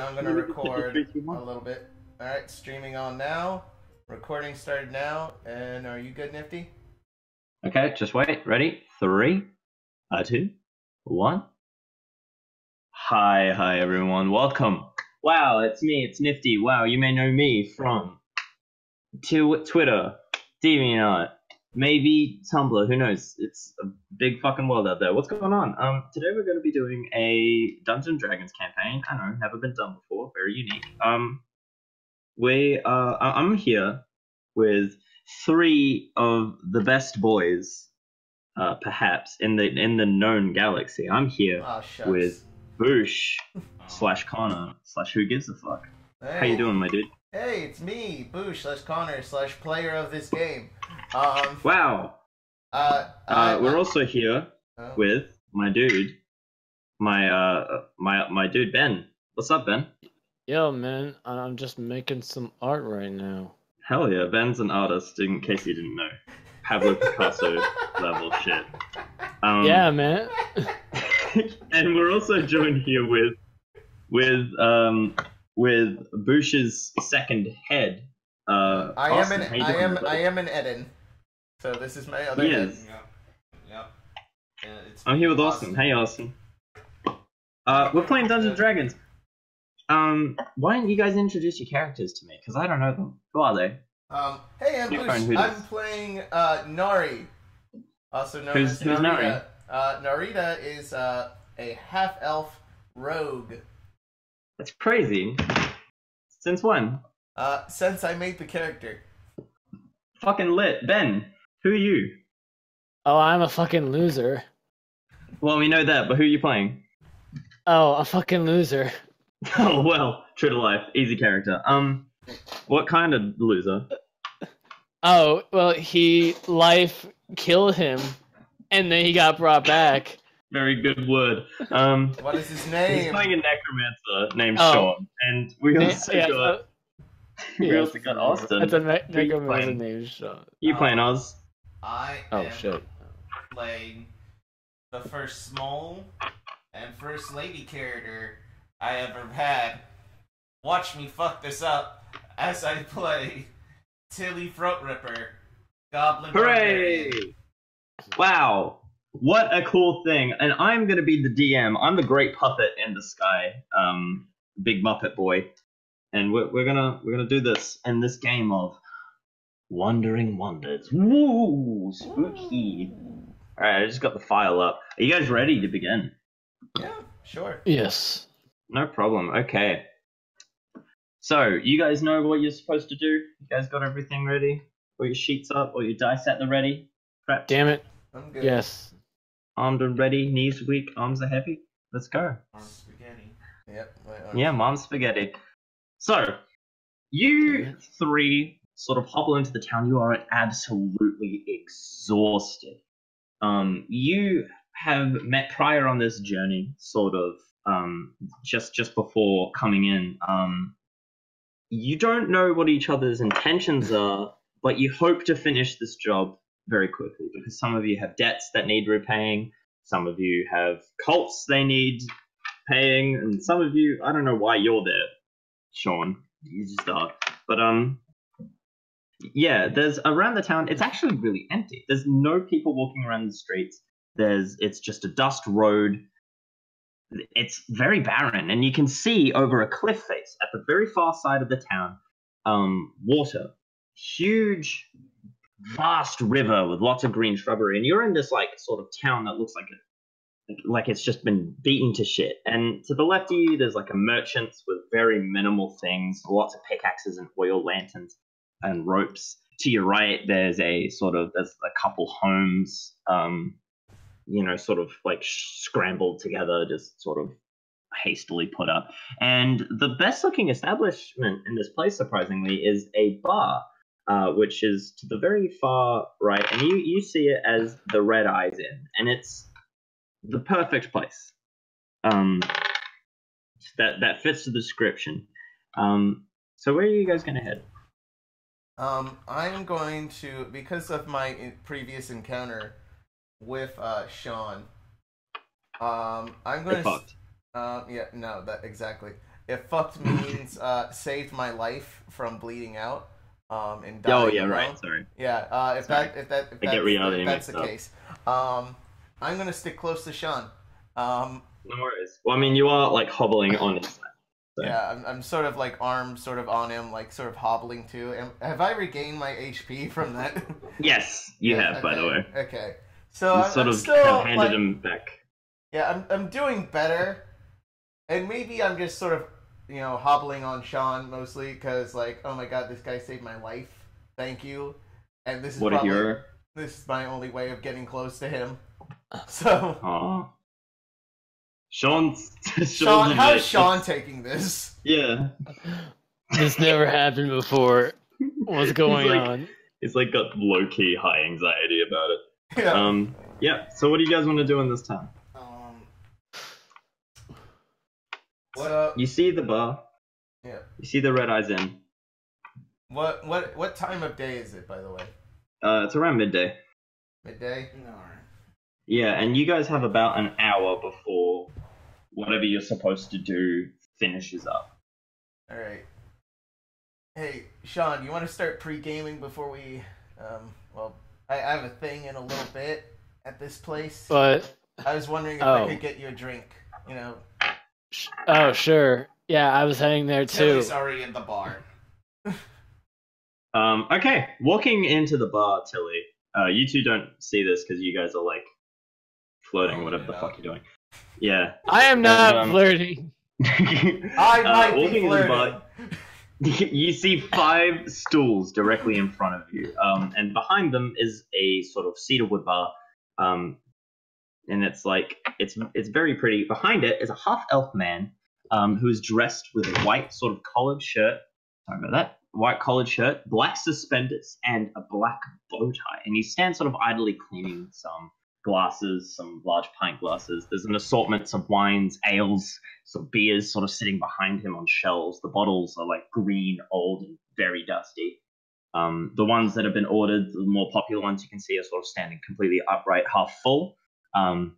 I'm gonna record a little bit. Alright, streaming on now. Recording started now. And are you good, Nifty? Okay, just wait. Ready? 3, 2, 1. Hi everyone. Welcome. Wow, it's me. It's Nifty. Wow, you may know me from Twitter, DeviantArt, maybe Tumblr. Who knows? It's a big fucking world out there. What's going on? Today we're going to be doing a Dungeons & Dragons campaign. I know, never been done before. Very unique. I'm here with 3 of the best boys, perhaps in the known galaxy. I'm here with Boosh / Connor / Who Gives a Fuck. Hey. How you doing, my dude? Hey, it's me, Boosh / Connor / player of this game. Wow. We're also here with my dude, my dude Ben. What's up, Ben? Yo, man, I'm just making some art right now. Hell yeah, Ben's an artist, in case you didn't know. Pablo Picasso level shit. Yeah, man. And we're also joined here with Boosh's second head. I am an Eden. So this is my other head. Yep. I'm here with Austin. Hey, Austin. We're playing Dungeons & Dragons. Why don't you guys introduce your characters to me? Because I don't know them. Who are they? Hey, I'm Boosh. I'm playing Nari, also known as Who's Narita. Narita is a half-elf rogue. That's crazy. Since when? Since I made the character. Fucking lit. Ben, who are you? Oh, I'm a fucking loser. Well, we know that, but who are you playing? Oh, a fucking loser. Oh, well, true to life. Easy character. What kind of loser? Oh, well, life killed him, and then he got brought back. Very good word. What is his name? He's playing a necromancer named Sean, and we also got Austin. That's a necromancer named Sean. You playing Oz? I am playing the first small and first lady character I ever had. Watch me fuck this up as I play Tilly Throat Ripper, Goblin Hooray! Barbarian. Wow, what a cool thing! And I'm gonna be the DM. I'm the great puppet in the sky, big Muppet boy, and we're gonna do this in this game of Wandering Wonders. Woo, spooky! All right, I just got the file up. Are you guys ready to begin? Yeah, sure. Yes. No problem. Okay. So, you guys know what you're supposed to do? You guys got everything ready? All your sheets up? All your dice at the ready? Prep? Damn it. I'm good. Yes. Armed and ready, knees weak, arms are heavy. Let's go. Arm spaghetti. Yep. Yeah, mom's spaghetti. So, you 3 sort of hobble into the town. You are absolutely exhausted. You have met prior on this journey, sort of, just before coming in. You don't know what each other's intentions are, but you hope to finish this job very quickly because some of you have debts that need repaying, some of you have cults they need paying, and some of you, I don't know why you're there, Sean. You just are. But yeah, there's around the town. It's actually really empty. There's no people walking around the streets. It's just a dust road. It's very barren, and you can see over a cliff face at the very far side of the town, water, huge, vast river with lots of green shrubbery, and you're in this like sort of town that looks like it's just been beaten to shit. And to the left of you, there's like a merchant's with very minimal things, lots of pickaxes and oil lanterns and ropes. To your right, there's a couple homes. Sort of like scrambled together, just sort of hastily put up. And the best looking establishment in this place, surprisingly, is a bar, which is to the very far right. And you see it as the Red Eyes Inn, and it's the perfect place. That fits the description. So where are you guys going to head? I'm going to, because of my previous encounter with Sean, I'm going to. Yeah, no, that exactly. if fucked means saved my life from bleeding out and dying. Oh yeah, right. Sorry. Yeah. If that's the case, I'm gonna stick close to Sean. No worries. Well, I mean, you are like hobbling on his side. So. Yeah, I'm sort of like armed sort of on him, like sort of hobbling too. Have I regained my HP from that? Yes, you have, by the way. Okay. So you I'm still have handed him back. Yeah, I'm doing better. And maybe I'm just sort of, hobbling on Sean mostly because, like, oh my god, this guy saved my life. Thank you. And this is this is my only way of getting close to him. So. Aww. Sean, how's Sean taking this? Yeah. This never happened before. What's going on? He's like got low-key high anxiety about it. Yeah. Yeah. So what do you guys want to do in this time? You see the bar. Yeah. You see the Red Eyes Inn. What time of day is it, by the way? It's around midday. Midday? No. Yeah, and you guys have about an hour before whatever you're supposed to do finishes up. Alright. Hey, Sean, you want to start pre-gaming before we... I have a thing in a little bit at this place. But... I was wondering if I could get you a drink, Oh, sure. Yeah, I was heading there too. Tilly's already in the bar. Okay. Walking into the bar, Tilly. You two don't see this because you guys are like flirting, whatever the fuck you're doing. Yeah. I am not flirting. I might be flirting. The bar, you see 5 stools directly in front of you, and behind them is a sort of cedarwood bar, and it's like it's very pretty. Behind it is a half-elf man, who is dressed with a white sort of collared shirt. Sorry about that. White collared shirt, black suspenders, and a black bow tie. And he stands sort of idly cleaning some glasses, some large pint glasses. There's an assortment of wines, ales, some beers sort of sitting behind him on shelves. The bottles are like green, old, and very dusty. The ones that have been ordered, the more popular ones you can see are sort of standing completely upright, half full. And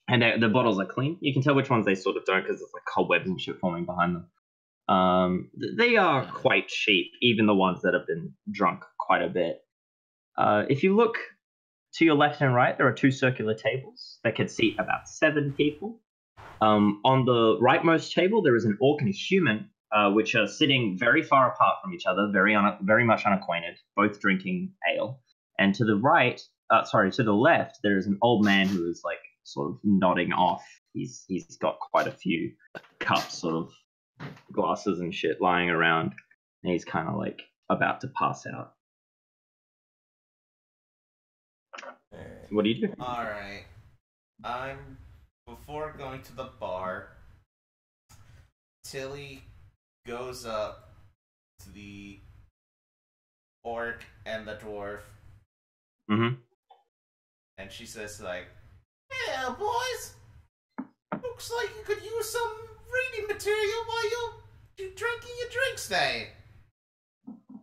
the bottles are clean. You can tell which ones they sort of don't because there's like cobwebs and shit forming behind them. They are quite cheap, even the ones that have been drunk quite a bit. If you look to your left and right, there are 2 circular tables that could seat about 7 people. On the rightmost table, there is an orc and a human, which are sitting very far apart from each other, very much unacquainted, both drinking ale. And to the to the left, there is an old man who is like sort of nodding off. He's got quite a few cups, sort of glasses and shit lying around, and he's kind of like about to pass out. What do you do? Alright. Before going to the bar, Tilly goes up to the orc and the dwarf. Mm-hmm. And she says, like, "Yeah, boys, looks like you could use some reading material while you're drinking your drinks there."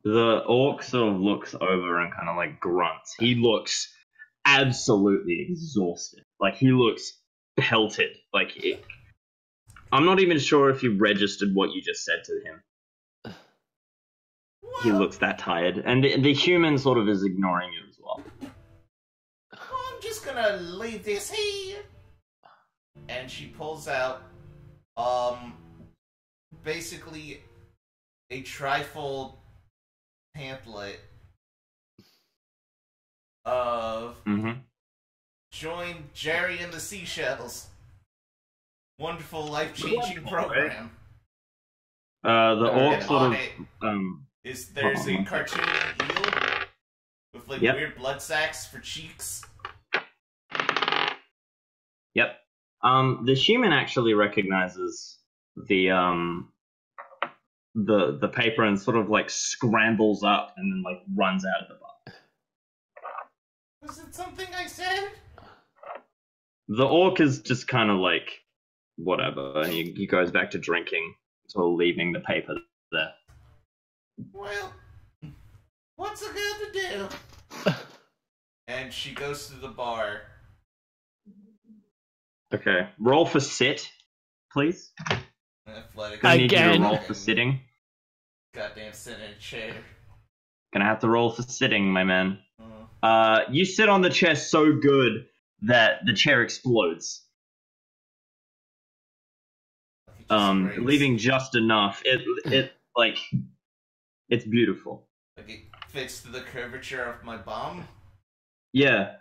The orc sort of looks over and kind of like grunts. He looks absolutely exhausted. Like, he looks pelted. I'm not even sure if you registered what you just said to him. Well, he looks that tired. And the human sort of is ignoring you as well. I'm just gonna leave this here. And she pulls out, basically a trifold pamphlet of Join Jerry and the Seashells. Wonderful life-changing program. The orc sort of there's a cartoon eel with like weird blood sacks for cheeks. Yep. The human actually recognizes the paper and sort of like scrambles up and then like runs out of the bar. Was it something I said? The orc is just kind of like whatever, and he goes back to drinking, sort of leaving the paper there. Well, what's it got to do? And she goes to the bar. Okay, roll for sit, please. Athletic. Gonna need you to Again. roll for sitting. Goddamn sit in a chair. Gonna have to roll for sitting, my man. You sit on the chair so good that the chair explodes. Leaving just enough. It like it's beautiful. Like it fits to the curvature of my bum. Yeah,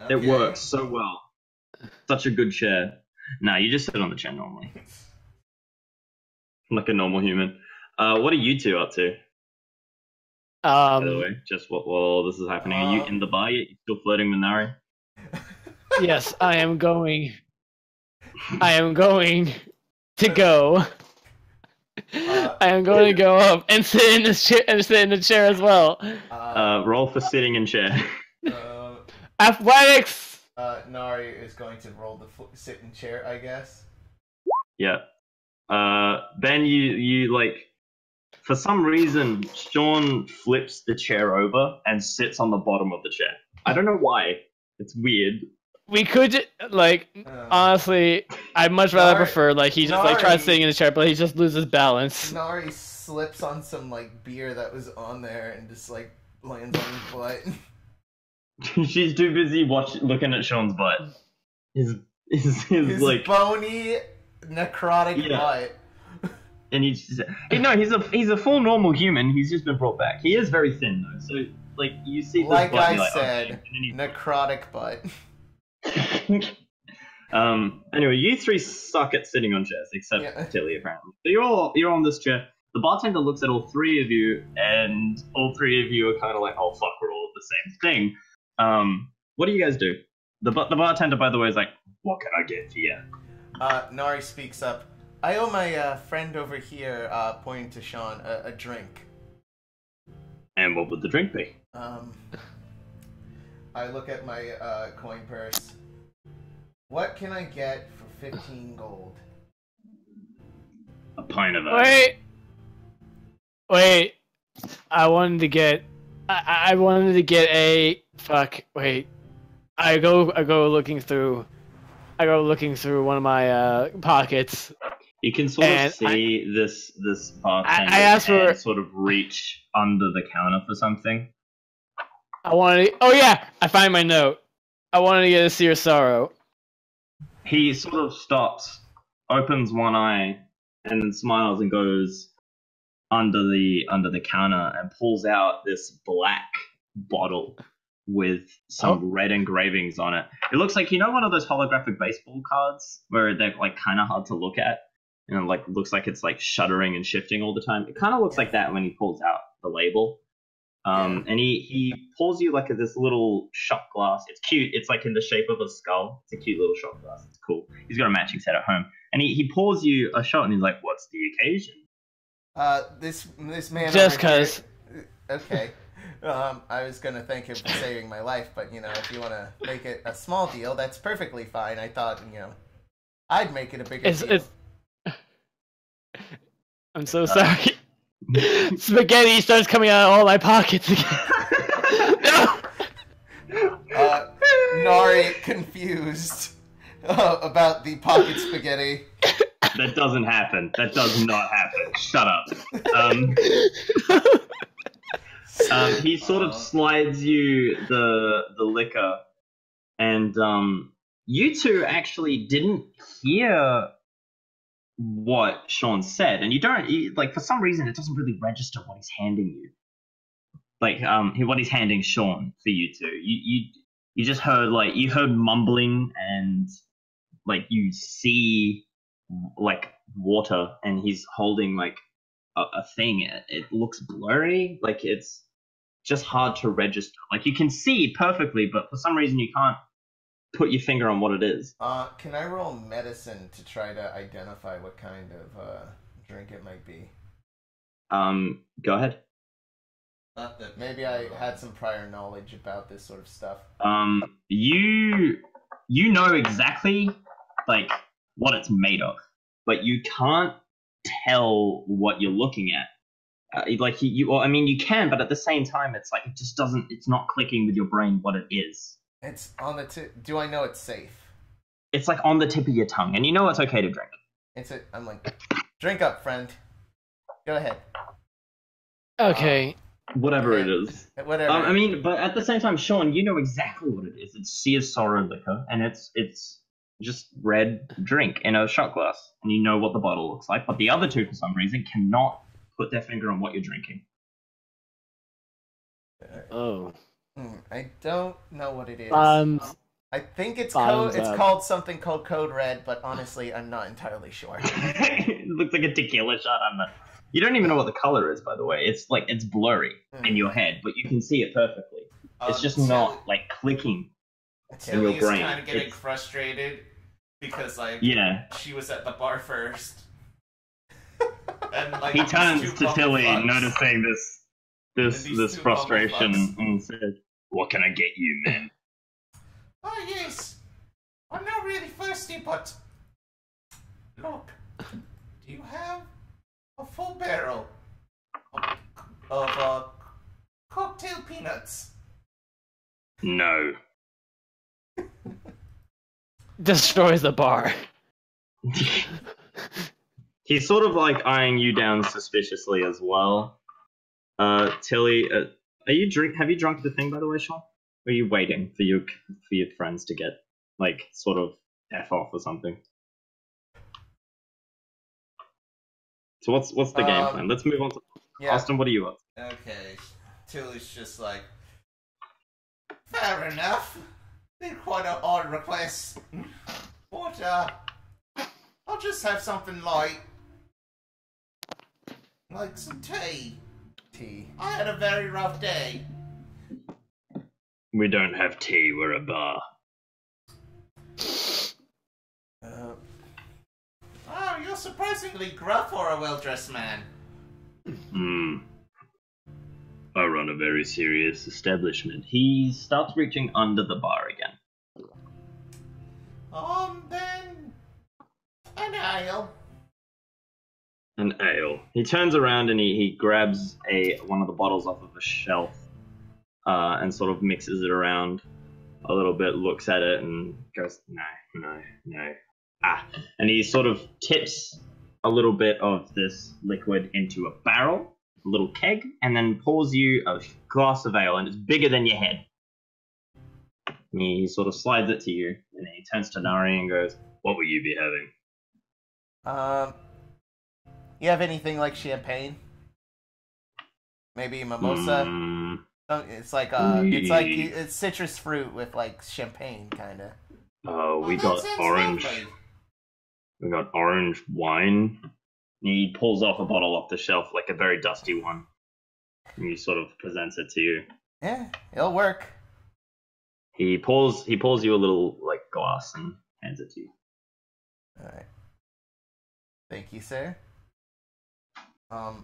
Okay. it works so well. Such a good chair. Nah, you just sit on the chair normally, like a normal human. What are you two up to? By the way, just while all this is happening, are you in the bar yet? You still flirting with Nari? Yes, I am going. I am going to go. I am going to go up and sit in this chair and sit in the chair as well. Roll for sitting in chair. Athletics. Nari is going to roll the sit in chair, I guess. Yeah. Ben, you like, for some reason, Sean flips the chair over and sits on the bottom of the chair. I don't know why. It's weird. We could like honestly, I'd much rather prefer like he just like tries sitting in the chair, but he just loses balance. Nari slips on some like beer that was on there and just like lands on his butt. She's too busy looking at Sean's butt. His like bony, necrotic butt. And he's a full normal human. He's just been brought back. He is very thin though, so like you see this like butt, I said, necrotic butt. Anyway, you three suck at sitting on chairs, except Tilly apparently. So you're on this chair. The bartender looks at all three of you, and all three of you are kind of like, oh fuck, we're all the same thing. What do you guys do? The bartender, by the way, is like, what can I get for you? Nari speaks up. I owe my friend over here, pointing to Sean, a drink. And what would the drink be? I look at my coin purse. What can I get for 15 gold? A pint of ale. Wait. I wanted to get. I wanted to get a fuck. Wait. I go looking through. I go looking through one of my pockets. You can sort of see this bartender I asked for sort of reach under the counter for something. I wanted. Oh yeah, I find my note. I wanted to get a Seer Sorrow. He sort of stops, opens one eye, and then smiles and goes under the counter and pulls out this black bottle with some red engravings on it. It looks like, you know, one of those holographic baseball cards where they're like kind of hard to look at, and it like looks like it's like shuddering and shifting all the time. It kind of looks like that when he pulls out the label. And he pulls you like this little shot glass. It's cute. It's like in the shape of a skull. It's a cute little shot glass. It's cool. He's got a matching set at home. And he pours you a shot and he's like, what's the occasion? This man. Just cause. Okay. I was gonna thank him for saving my life, but you know, if you want to make it a small deal, that's perfectly fine. I thought, you know, I'd make it a bigger deal. I'm so sorry. Spaghetti starts coming out of all my pockets again. No! Nari, confused about the pocket spaghetti. That doesn't happen. That does not happen. Shut up. He sort of slides you the liquor, and you two actually didn't hear what Sean said, and like for some reason it doesn't really register what he's handing you. Like what he's handing Sean for you two. You just heard you heard mumbling, and like you see like water, and he's holding like a thing. It looks blurry, like it's just hard to register. Like you can see perfectly, but for some reason you can't put your finger on what it is. Can I roll medicine to try to identify what kind of drink it might be? Go ahead. Not that maybe I had some prior knowledge about this sort of stuff. You know exactly like what it's made of, but you can't tell what you're looking at. You can, but at the same time, it's like it just doesn't. It's not clicking with your brain what it is. It's on the tip. Do I know it's safe? It's like on the tip of your tongue, and you know it's okay to drink. I'm like, drink up, friend. Go ahead. Okay. Whatever it is. Whatever. I mean, but at the same time, Sean, you know exactly what it is. It's Sea of Sorrow liquor, and it's just red drink in a shot glass, and you know what the bottle looks like. But the other two, for some reason, cannot put their finger on what you're drinking. Oh. I don't know what it is. I think it's called something called Code Red, but honestly, I'm not entirely sure. It looks like a tequila shot. You don't even know what the color is, by the way. It's like it's blurry in your head, but you can see it perfectly. It's just not like clicking in your brain. Kind of getting frustrated because she was at the bar first. And, he turns to Tilly, noticing this frustration, and says, "What can I get you, man?" Oh yes, I'm not really thirsty, but look, do you have a full barrel of cocktail peanuts? No. Destroys the bar. He's sort of like eyeing you down suspiciously as well. Tilly, have you drunk the thing, by the way, Sean? Or are you waiting for your friends to get like sort of F off or something? So what's the game plan? Let's move on to Austin. What are you up? Okay, Tilly's just like, fair enough. They're quite an odd request, but I'll just have something light, like some tea. I had a very rough day. We don't have tea. We're a bar. Oh, you're surprisingly gruff for a well-dressed man. I run a very serious establishment. He starts reaching under the bar again. Then an ale. An ale. He turns around and he grabs one of the bottles off of a shelf, and sort of mixes it around a little bit, looks at it, and goes, no. And he sort of tips a little bit of this liquid into a barrel, a little keg, and then pours you a glass of ale, and it's bigger than your head. And he sort of slides it to you, and then he turns to Nari and goes, "What will you be having?" You have anything like champagne? Maybe mimosa? It's like it's citrus fruit with like champagne kind of. Oh, we got orange. Lovely. We got orange wine. He pulls off a bottle off the shelf, like a very dusty one, and he sort of presents it to you. Yeah, it'll work. He pours you a little like glass and hands it to you. All right. Thank you, sir. I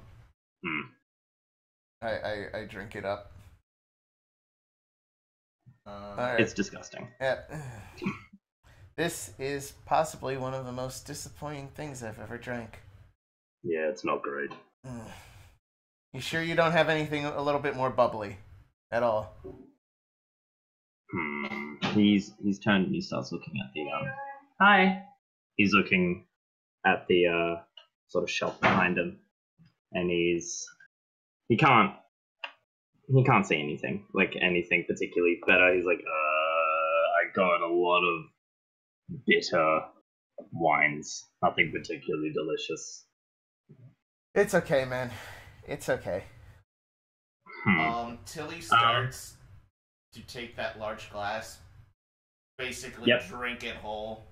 drink it up. Right. It's disgusting. Yeah. This is possibly one of the most disappointing things I've ever drank. Yeah, it's not great. You sure you don't have anything a little bit more bubbly at all? He's turned and he starts looking at the Hi. He's looking at the sort of shelf behind him, and he can't see anything, like anything particularly better. He's like, I got a lot of bitter wines, nothing particularly delicious. It's okay, man. It's okay. Tilly starts to take that large glass, basically drink it whole.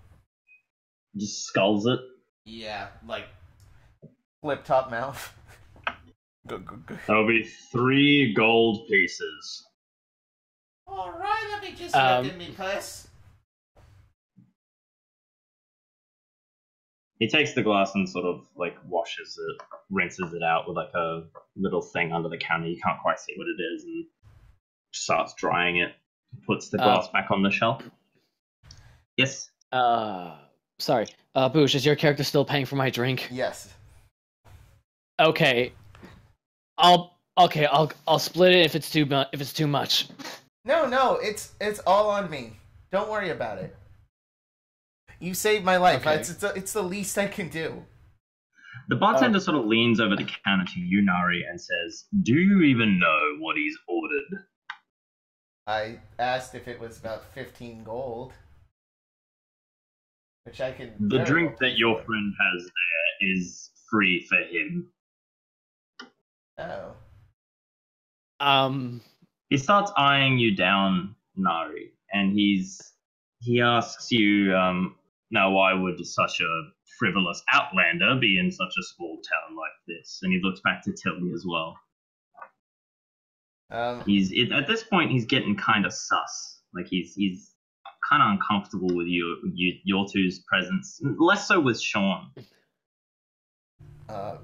Just sculls it? Yeah, like flip top mouth. That'll be 3 gold pieces. Alright, let me just look in me purse. He takes the glass and sort of like washes it, rinses it out with like a little thing under the counter. You can't quite see what it is, and starts drying it. Puts the glass back on the shelf. Yes. Sorry. Boosh, is your character still paying for my drink? Yes. Okay. I'll split it if it's too much. No, it's all on me. Don't worry about it. You saved my life. Okay. It's the least I can do. The bartender sort of leans over the counter to you, Nari, and says, "Do you even know what he's ordered?" I asked if it was about 15 gold. Which I can... The very drink well pay that your for. friend has there is free for him. Oh. He starts eyeing you down, Nari, and he asks you, now why would such a frivolous outlander be in such a small town like this? And he looks back to Tilly as well. At this point, he's getting kind of sus. Like he's kind of uncomfortable with your two's presence. Less so with Sean. I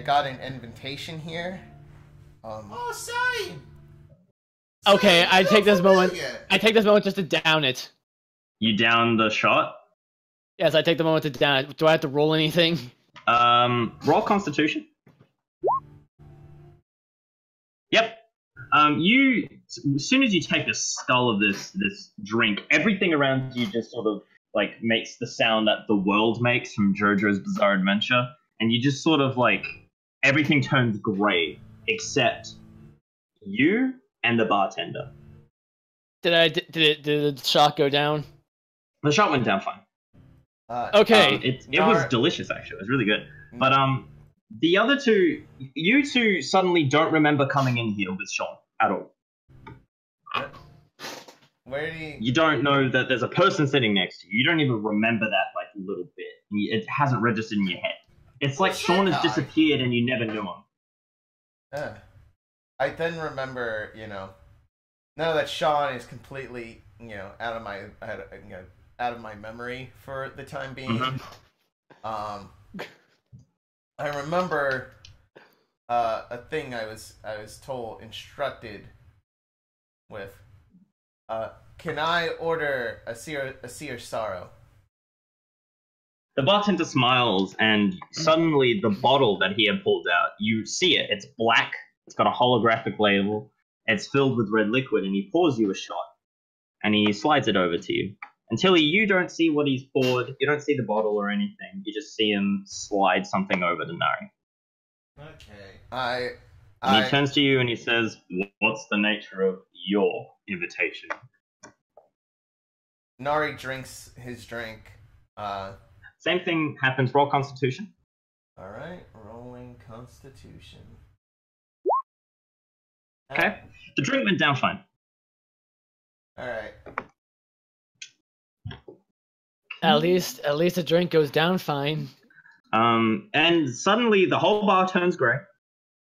got an invitation here. Oh, sorry. Okay, I take this moment just to down it. You down the shot? Yes, I take the moment to down it. Do I have to roll anything? Roll Constitution. Yep. As soon as you take the skull of this drink, everything around you just sort of like makes the sound that the world makes from JoJo's Bizarre Adventure, and you just sort of like everything turns grey except you and the bartender. Did the shot go down? The shot went down fine. Okay. It was delicious actually. It was really good. But the other two, you two suddenly don't remember coming in here with Sean at all. Where do You don't know that there's a person sitting next to you. You don't even remember that like little bit. It hasn't registered in your head. It's like Sean has disappeared and you never knew him. I then remember, now that Sean is completely, out of my memory for the time being. Mm-hmm. I remember a thing I was instructed with. Can I order a seer sorrow? The bartender smiles, and suddenly the bottle that he had pulled out, you see it. It's black. It's got a holographic label. It's filled with red liquid, and he pours you a shot. And he slides it over to you. And Tilly, you don't see what he's poured. You don't see the bottle or anything. You just see him slide something over to Nari. Okay. And he turns to you and he says, "What's the nature of your invitation?" Nari drinks his drink. Same thing happens. Roll Constitution. All right, rolling Constitution. Okay. The drink went down fine. All right. At least the drink goes down fine. And suddenly the whole bar turns grey,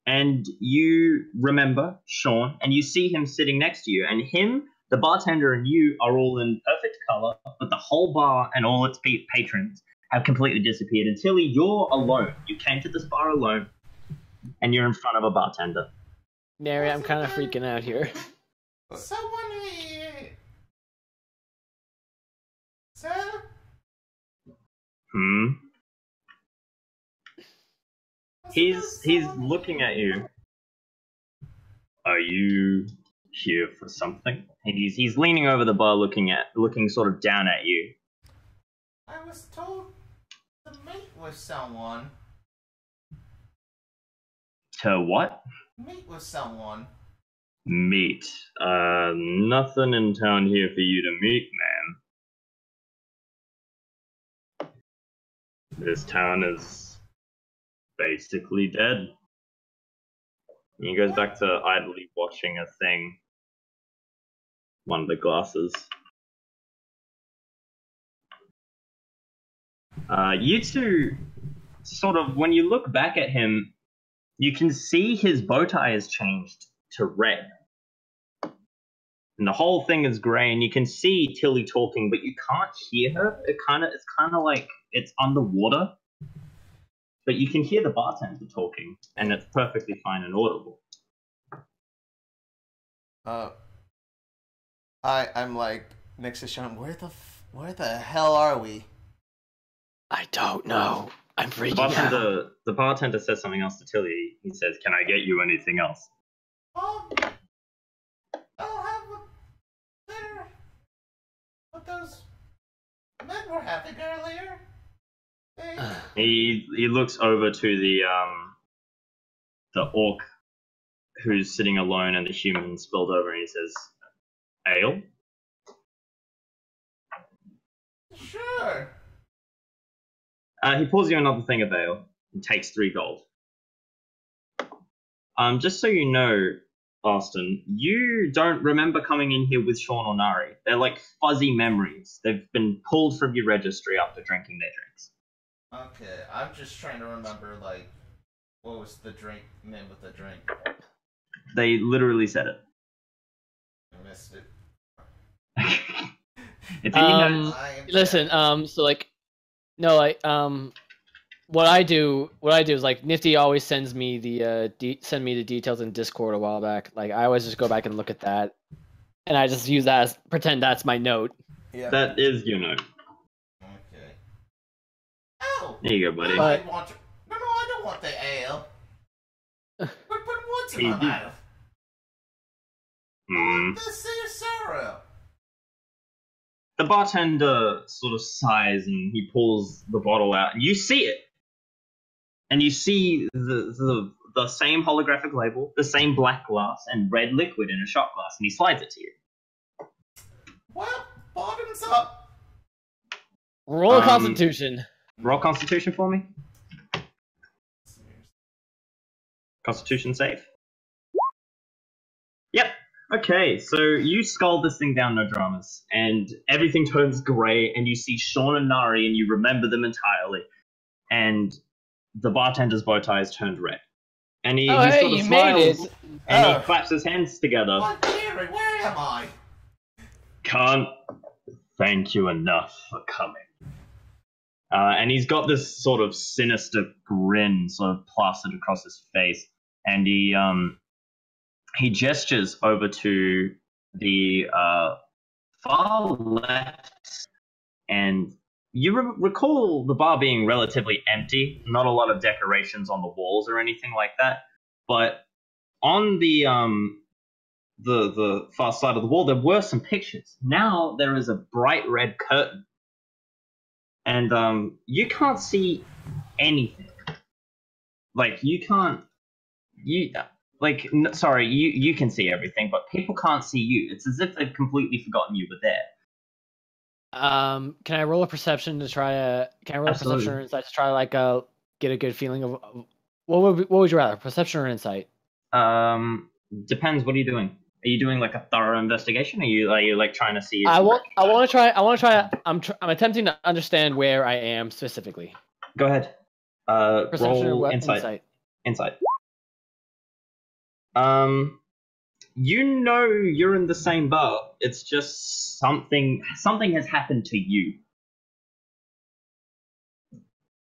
and you remember Sean, and you see him sitting next to you, and him, the bartender, and you are all in perfect color, but the whole bar and all its patrons have completely disappeared. And Tilly, you're alone. You came to this bar alone, and you're in front of a bartender. Mary, I'm kind of freaking out here. Someone here. Sir? He's looking at you. Are you here for something? And he's leaning over the bar, looking sort of down at you. I was told to meet with someone. To what? Meet with someone. Meet. Nothing in town here for you to meet, ma'am. This town is basically dead. And he goes back to idly watching a thing. One of the glasses. You two, sort of, when you look back at him, you can see his bow tie has changed to red. And the whole thing is grey, and you can see Tilly talking, but you can't hear her. It's kind of like it's underwater. But you can hear the bartender talking, and it's perfectly fine and audible. I'm like next to Sean. Where the hell are we? I don't know. I'm freaking out. The bartender says something else to Tilly. He says, "Can I get you anything else?" I'll have a what those men were having earlier? He looks over to the orc who's sitting alone and the human spilled over, and he says, "Ale." Sure. He pours you another thing of ale and takes 3 gold. Just so you know, Austin, you don't remember coming in here with Sean or Nari. They're like fuzzy memories. They've been pulled from your registry after drinking their drinks. Okay, I'm just trying to remember, like, what was the name of the drink? They literally said it. I missed it. It's in your notes. Listen, so like, no, like, what I do is like Nifty always sends me the send me the details in Discord a while back. Like I always just go back and look at that, and I just use that as pretend that's my note. Yeah. That is your note. Okay. Oh. There you go, buddy. No, I don't want the ale. We're putting woods in my mouth. This is sorrow. The bartender sort of sighs and he pulls the bottle out, and you see it. And you see the same holographic label, the same black glass, and red liquid in a shot glass, and he slides it to you. Well, bottoms up. Roll Constitution. Roll Constitution for me. Constitution save. Yep. Okay, so you skull this thing down, no dramas, and everything turns grey, and you see Sean and Nari, and you remember them entirely, and the bartender's bow tie is turned red. And he sort of smiles, and he claps his hands together. What, Gary, where am I? Can't thank you enough for coming. And he's got this sort of sinister grin sort of plastered across his face, and he gestures over to the far left, and you recall the bar being relatively empty, not a lot of decorations on the walls or anything like that, but on the far side of the wall there were some pictures. Now there is a bright red curtain, and you can't see anything. Like you can see everything, but people can't see you. It's as if they've completely forgotten you were there. Can I roll a perception to try to? Can I roll Absolutely. a perception or insight to try to like get a good feeling of what would you rather, perception or insight? Depends. What are you doing? Are you doing like a thorough investigation? Are you like trying to see? I want to try. I'm attempting to understand where I am specifically. Go ahead. Perception Roll or insight. Insight. You know you're in the same bar. It's just something has happened to you.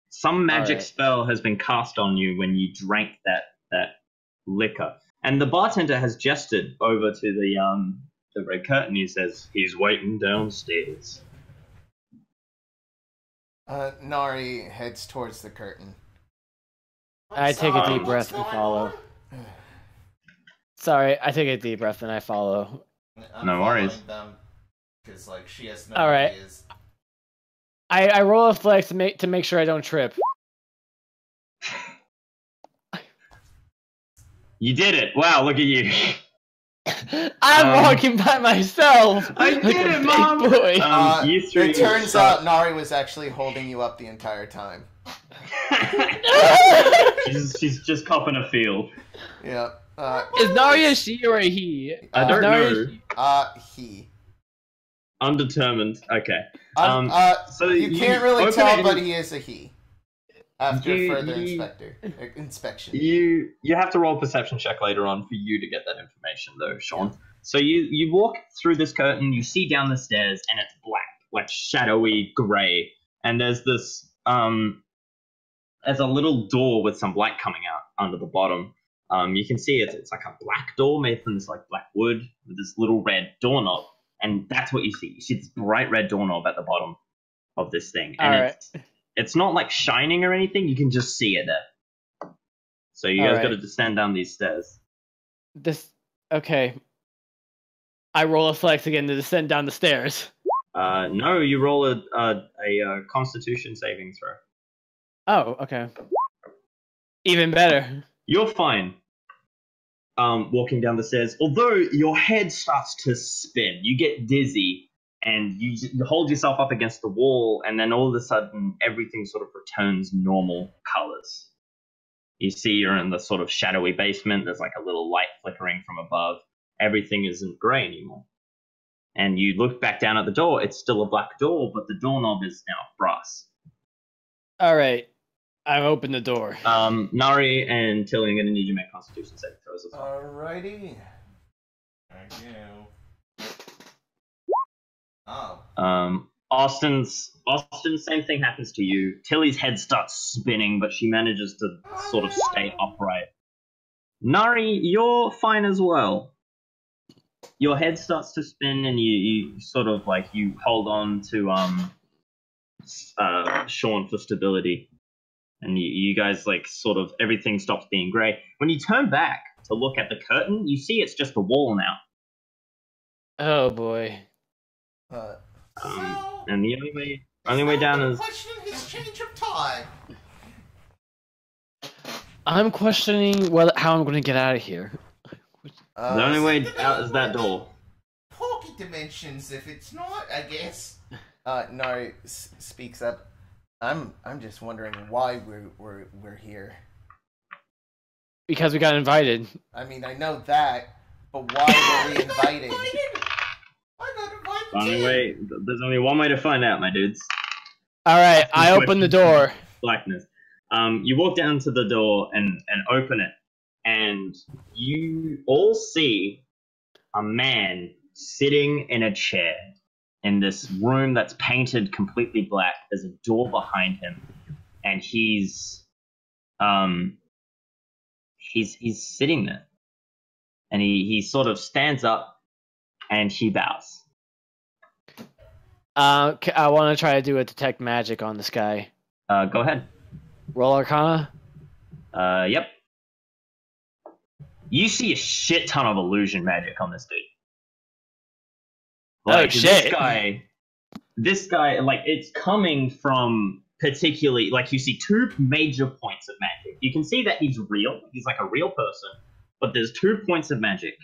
Some magic spell has been cast on you when you drank that liquor. And the bartender has gestured over to the red curtain. He says, he's waiting downstairs. Nari heads towards the curtain. I take a deep breath and follow. Sorry, I take a deep breath and I follow. No worries. Because like she has no All right. ideas. I roll a flex to make sure I don't trip. You did it! Wow, look at you. I'm walking by myself. I like did a it, big Mom! boy. It turns out Nari was actually holding you up the entire time. she's just copping a feel. Yeah. Is Nari a she or a he? I don't know. He. Undetermined. Okay. So you can't really tell, but he is a he. After further inspection. You have to roll a perception check later on for you to get that information, though, Sean. So you walk through this curtain, you see down the stairs, and it's black, like shadowy grey. And there's this there's a little door with some light coming out under the bottom. You can see it's like a black door made from this like black wood with this little red doorknob, and that's what you see. You see this bright red doorknob at the bottom of this thing, and it's not like shining or anything. You can just see it there. So you guys got to descend down these stairs. Okay. I roll a flex again to descend down the stairs. No, you roll a Constitution saving throw. Oh, okay. Even better. You're fine. Walking down the stairs, although your head starts to spin, you get dizzy, and you hold yourself up against the wall, and then all of a sudden, everything sort of returns normal colors. You see you're in the sort of shadowy basement. There's like a little light flickering from above. Everything isn't grey anymore. And you look back down at the door. It's still a black door, but the doorknob is now brass. All right. I open the door. Nari and Tilly, I'm going to need you to make Constitution saving throws as well. Alrighty. I do. Oh. Austin, same thing happens to you. Tilly's head starts spinning, but she manages to sort of stay upright. Nari, you're fine as well. Your head starts to spin, and you sort of like you hold on to Sean for stability, and you guys like sort of everything stops being grey. When you turn back to look at the curtain, you see it's just a wall now. Oh boy. And the only way down is. Question his change of time. I'm questioning how I'm going to get out of here. The only way out is that door. Porky dimensions, if it's not, I guess. Nari speaks up. I'm just wondering why we're here. Because we got invited. I mean, I know that, but why were we invited? I got invited. There's only one way to find out, my dudes. All right, I open the door. Blackness. You walk down to the door and open it, and you all see a man sitting in a chair in this room that's painted completely black. There's a door behind him, and he's sitting there, and he sort of stands up and he bows. I want to try to do a detect magic on this guy. Go ahead. Roll Arcana? Yep. You see a shit ton of illusion magic on this dude. Like, oh shit! This guy, like, it's coming from particularly, like, you see two major points of magic. You can see that he's real. He's like a real person, but there's 2 points of magic.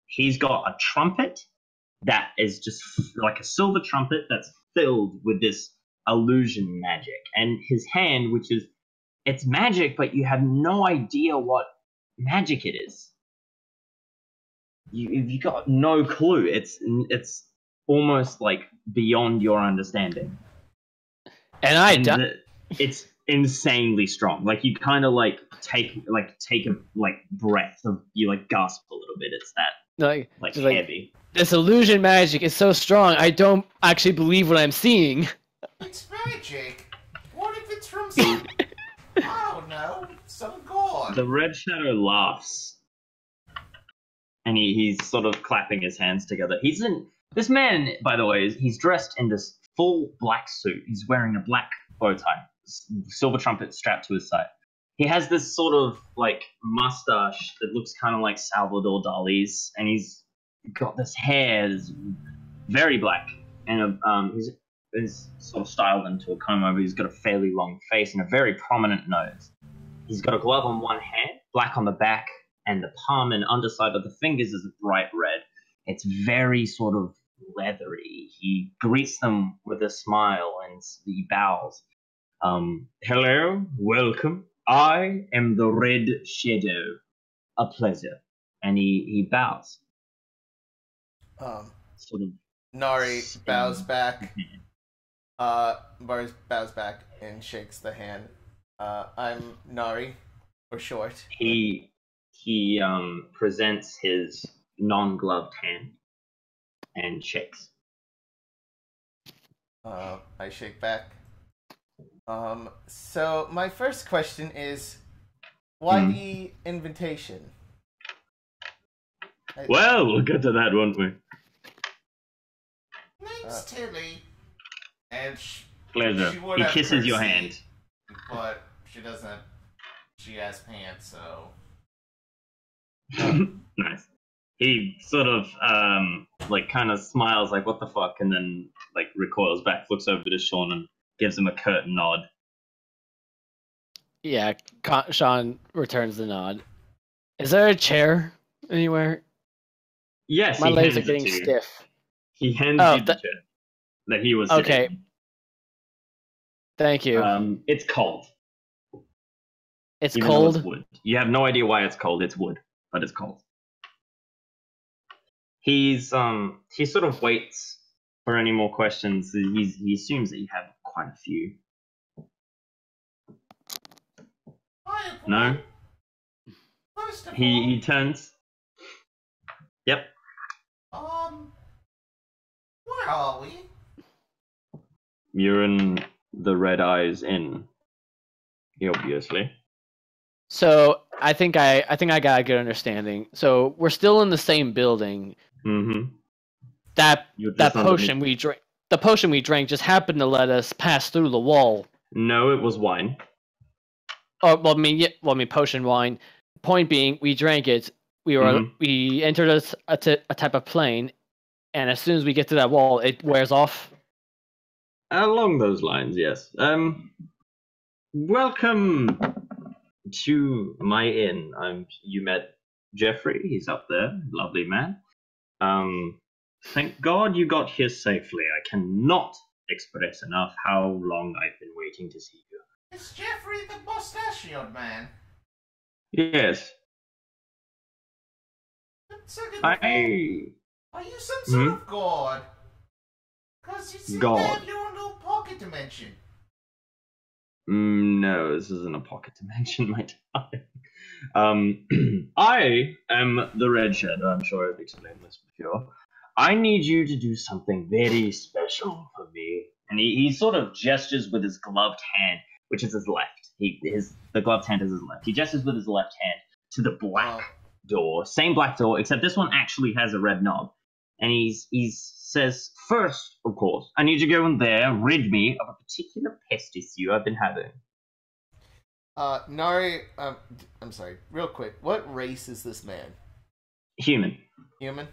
He's got a trumpet that is just like a silver trumpet that's filled with this illusion magic, and his hand, which is it's magic, but you have no idea what magic it is. You got no clue. It's almost like beyond your understanding. And it's insanely strong. Like you kind of like take a breath of you like gasp a little bit. It's that like heavy. This illusion magic is so strong. I don't actually believe what I'm seeing. It's magic. What if it's from some... I don't know. Some god. The red shadow laughs. And he's sort of clapping his hands together. This man, by the way, he's dressed in this full black suit. He's wearing a black bow tie, silver trumpet strapped to his side. He has this sort of like mustache that looks kind of like Salvador Dali's, and he's got this hair that's very black, and he's sort of styled into a comb over. He's got a fairly long face and a very prominent nose. He's got a glove on one hand, black on the back, and the palm and underside of the fingers is a bright red. It's very sort of leathery. He greets them with a smile and he bows. Hello, welcome. I am the Red Shadow. A pleasure. And he bows. Sort of Nari bows back. Bows back and shakes the hand. I'm Nari, for short. He presents his non-gloved hand and shakes. I shake back. So my first question is, why the invitation? Well, we'll get to that, won't we? Name's Tilly. And pleasure. He kisses your hand. But she doesn't. She has pants, so... Nice. He sort of like kind of smiles like what the fuck, and then like recoils back, looks over to Sean and gives him a curt nod. Yeah, Sean returns the nod. Is there a chair anywhere? Yes, My he legs are hands it getting to you. stiff. He hands you the chair that he was sitting Okay. in. Thank you. It's cold. It's Even cold. though it's wood. You have no idea why it's cold. It's wood, but it's cold. He sort of waits for any more questions. He assumes that you have quite a few. No. First of all, He turns. Yep. where are we? You're in the Red Eyes Inn. Obviously. So I think I got a good understanding. So we're still in the same building. Mm-hmm. That potion we drank. The potion we drank just happened to let us pass through the wall. No, it was wine. Oh, well, I mean, potion wine. Point being, we drank it. We entered a type of plane, and as soon as we get to that wall, it wears off. Along those lines, yes. Welcome to my inn. You met Jeffrey. He's up there, lovely man. Thank God you got here safely. I cannot express enough how long I've been waiting to see you. Is Jeffrey the mustachioed man? Yes. Are you some sort of god? Because you seem to have your own little pocket dimension. No, this isn't a pocket dimension, my darling. I am the Red Shadow. I'm sure I've explained this before. I need you to do something very special for me. And he sort of gestures with his gloved hand, which is his left. The gloved hand is his left. He gestures with his left hand to the black door. Same black door, except this one actually has a red knob. And he says, first, of course, I need you to go in there, rid me of a particular pest issue I've been having. Nari, I'm sorry, real quick. What race is this man? Human. Human?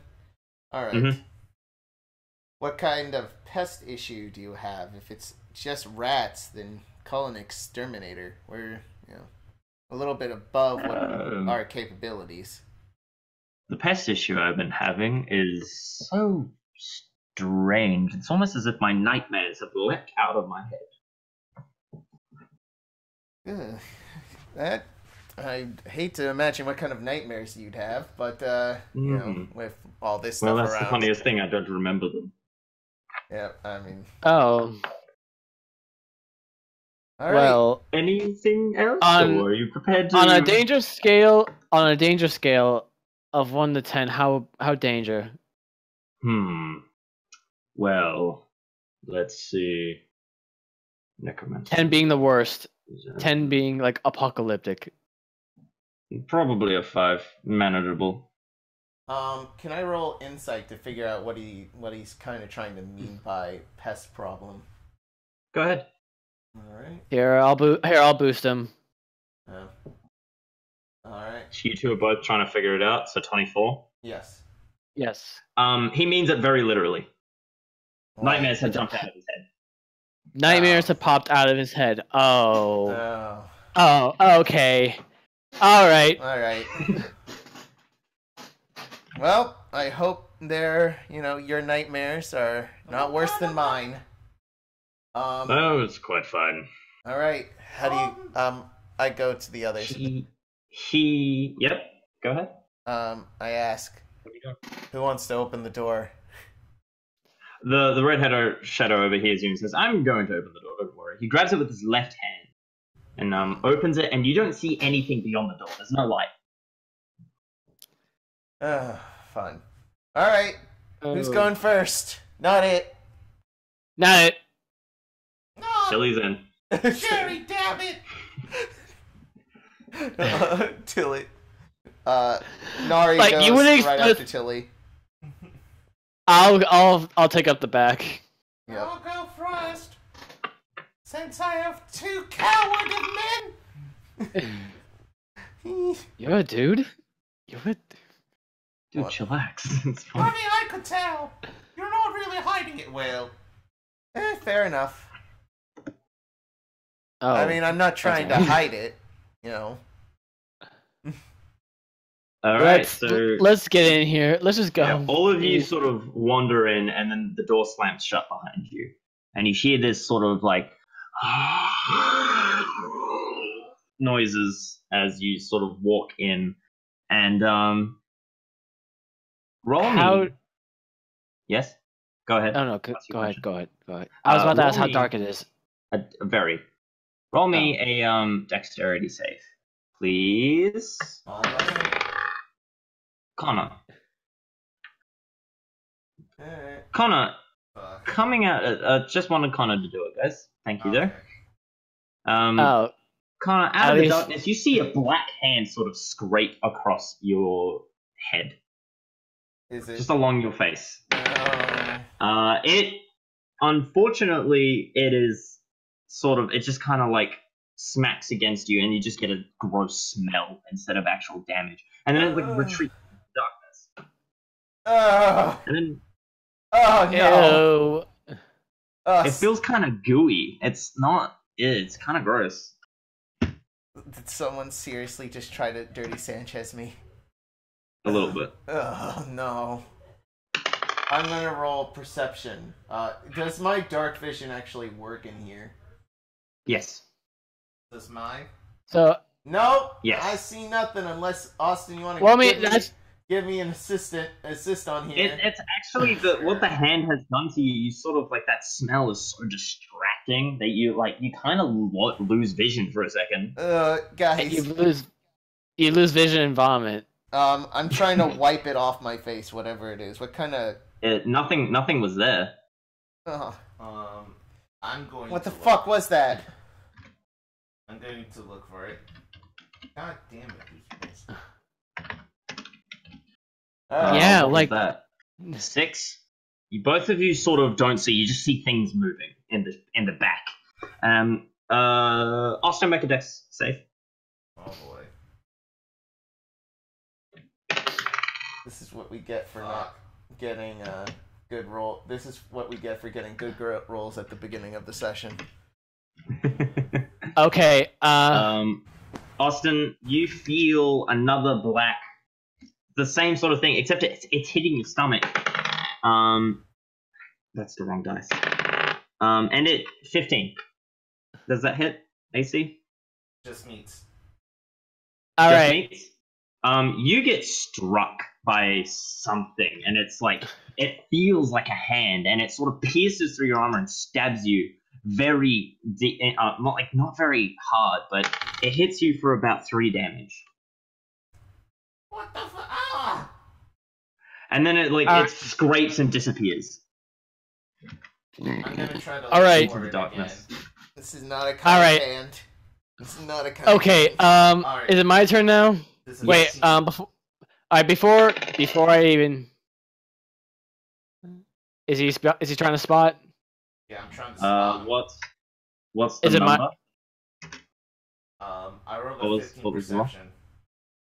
Alright. Mm-hmm. What kind of pest issue do you have? If it's just rats, then call an exterminator. We're, a little bit above what our capabilities. The pest issue I've been having is so strange. It's almost as if my nightmares have leapt out of my head. I hate to imagine what kind of nightmares you'd have, but with all this stuff around. Well, that's the funniest thing. I don't remember them. Yeah, I mean. Oh. All right. Well, anything else? Or are you prepared to? On a danger scale of 1 to 10, how danger? Well, let's see. Necromancer. 10 being the worst. 10 being like apocalyptic. Probably a 5. Manageable. Can I roll insight to figure out what he's kind of trying to mean by pest problem? Go ahead. All right. Here, I'll boost him. Oh. All right. You two are both trying to figure it out. So 24. Yes. Yes. He means it very literally. Why? Nightmares have jumped out of his head. Nightmares have popped out of his head. Oh. Oh. Okay. All right. All right. Well, I hope your nightmares are not worse than mine. Oh, it's quite fine. All right. How do you? I go to the others. Yep. Go ahead. I ask. What are you doing? Who wants to open the door? The red shadow over here zooms and says, "I'm going to open the door. Don't worry." He grabs it with his left hand and opens it, and you don't see anything beyond the door. There's no light. Fun. All right. Who's going first? Not it. Not it. No, Tilly's in. Jerry, damn it! Tilly. Nari Like, goes you would right after Tilly. I'll take up the back. Yep. I'll go first, since I have 2 coward men. You're a dude. Dude, What? chillax. It's I fine. mean, I could tell. You're not really hiding it well. Fair enough. Oh, I mean, I'm not trying to okay. hide it, you know. All right, so let's get in here. Let's just go. yeah, all of you sort of wander in, and then the door slams shut behind you, and you hear this sort of like noises as you sort of walk in, and roll How? me. Yes, go ahead. Oh no, What's your go ahead, question? go ahead. I was about to roll ask how me- dark it is. A very. Roll me a dexterity save, please, Alright. Connor. Alright. Connor, Fuck. coming out. Just wanted Connor to do it, guys. Thank you, though. Oh, Connor, out At of the least- darkness, you see a black hand sort of scrape across your head, Is it? just along your face. Oh. Unfortunately, it is sort of, it just kind of like smacks against you, and you just get a gross smell instead of actual damage. And then it like retreats into darkness. Oh, And then oh no. ew. it feels kind of gooey. It's not, it's kind of gross. Did someone seriously just try to Dirty Sanchez me? A little bit. Oh no. I'm gonna roll perception. Does my dark vision actually work in here? Yes. Does mine? So, Nope. Yes. I see nothing unless Austin, you want to well, I mean, that's give me an assist on here. It's actually what the hand has done to you. You sort of like that smell is so distracting that you kind of lose vision for a second. Guys, you lose vision and vomit. I'm trying to wipe it off my face, whatever it is. What kind of? Nothing was there. I'm going. What to the fuck was that? I'm going to look for it. God damn it, these guys. Yeah, what was like- that. 6. Both of you sort of don't see. You just see things moving in the back. Austin, make a dex save. Oh boy. This is what we get for not getting a good roll. This is what we get for getting good rolls at the beginning of the session. Okay. Austin, you feel another black, the same sort of thing, except it's hitting your stomach. That's the wrong dice. And 15. Does that hit AC? Just meets. All Just right. meets? You get struck by something, and it's like it feels like a hand, and it sort of pierces through your armor and stabs you very deep, not very hard, but it hits you for about 3 damage. What the fuck? Ah! And then it scrapes and disappears. I'm gonna try to. All right. Look for Into it darkness. again. This is not a kind All of right. hand. This is not a kind Okay. of hand. Alright. Is it my turn now? This is Wait. Before. All right. Before I even. Is he trying to spot? Yeah, I'm trying to spot him. What's the Is it my- number? I rolled What a was- 15 what was the roll? perception.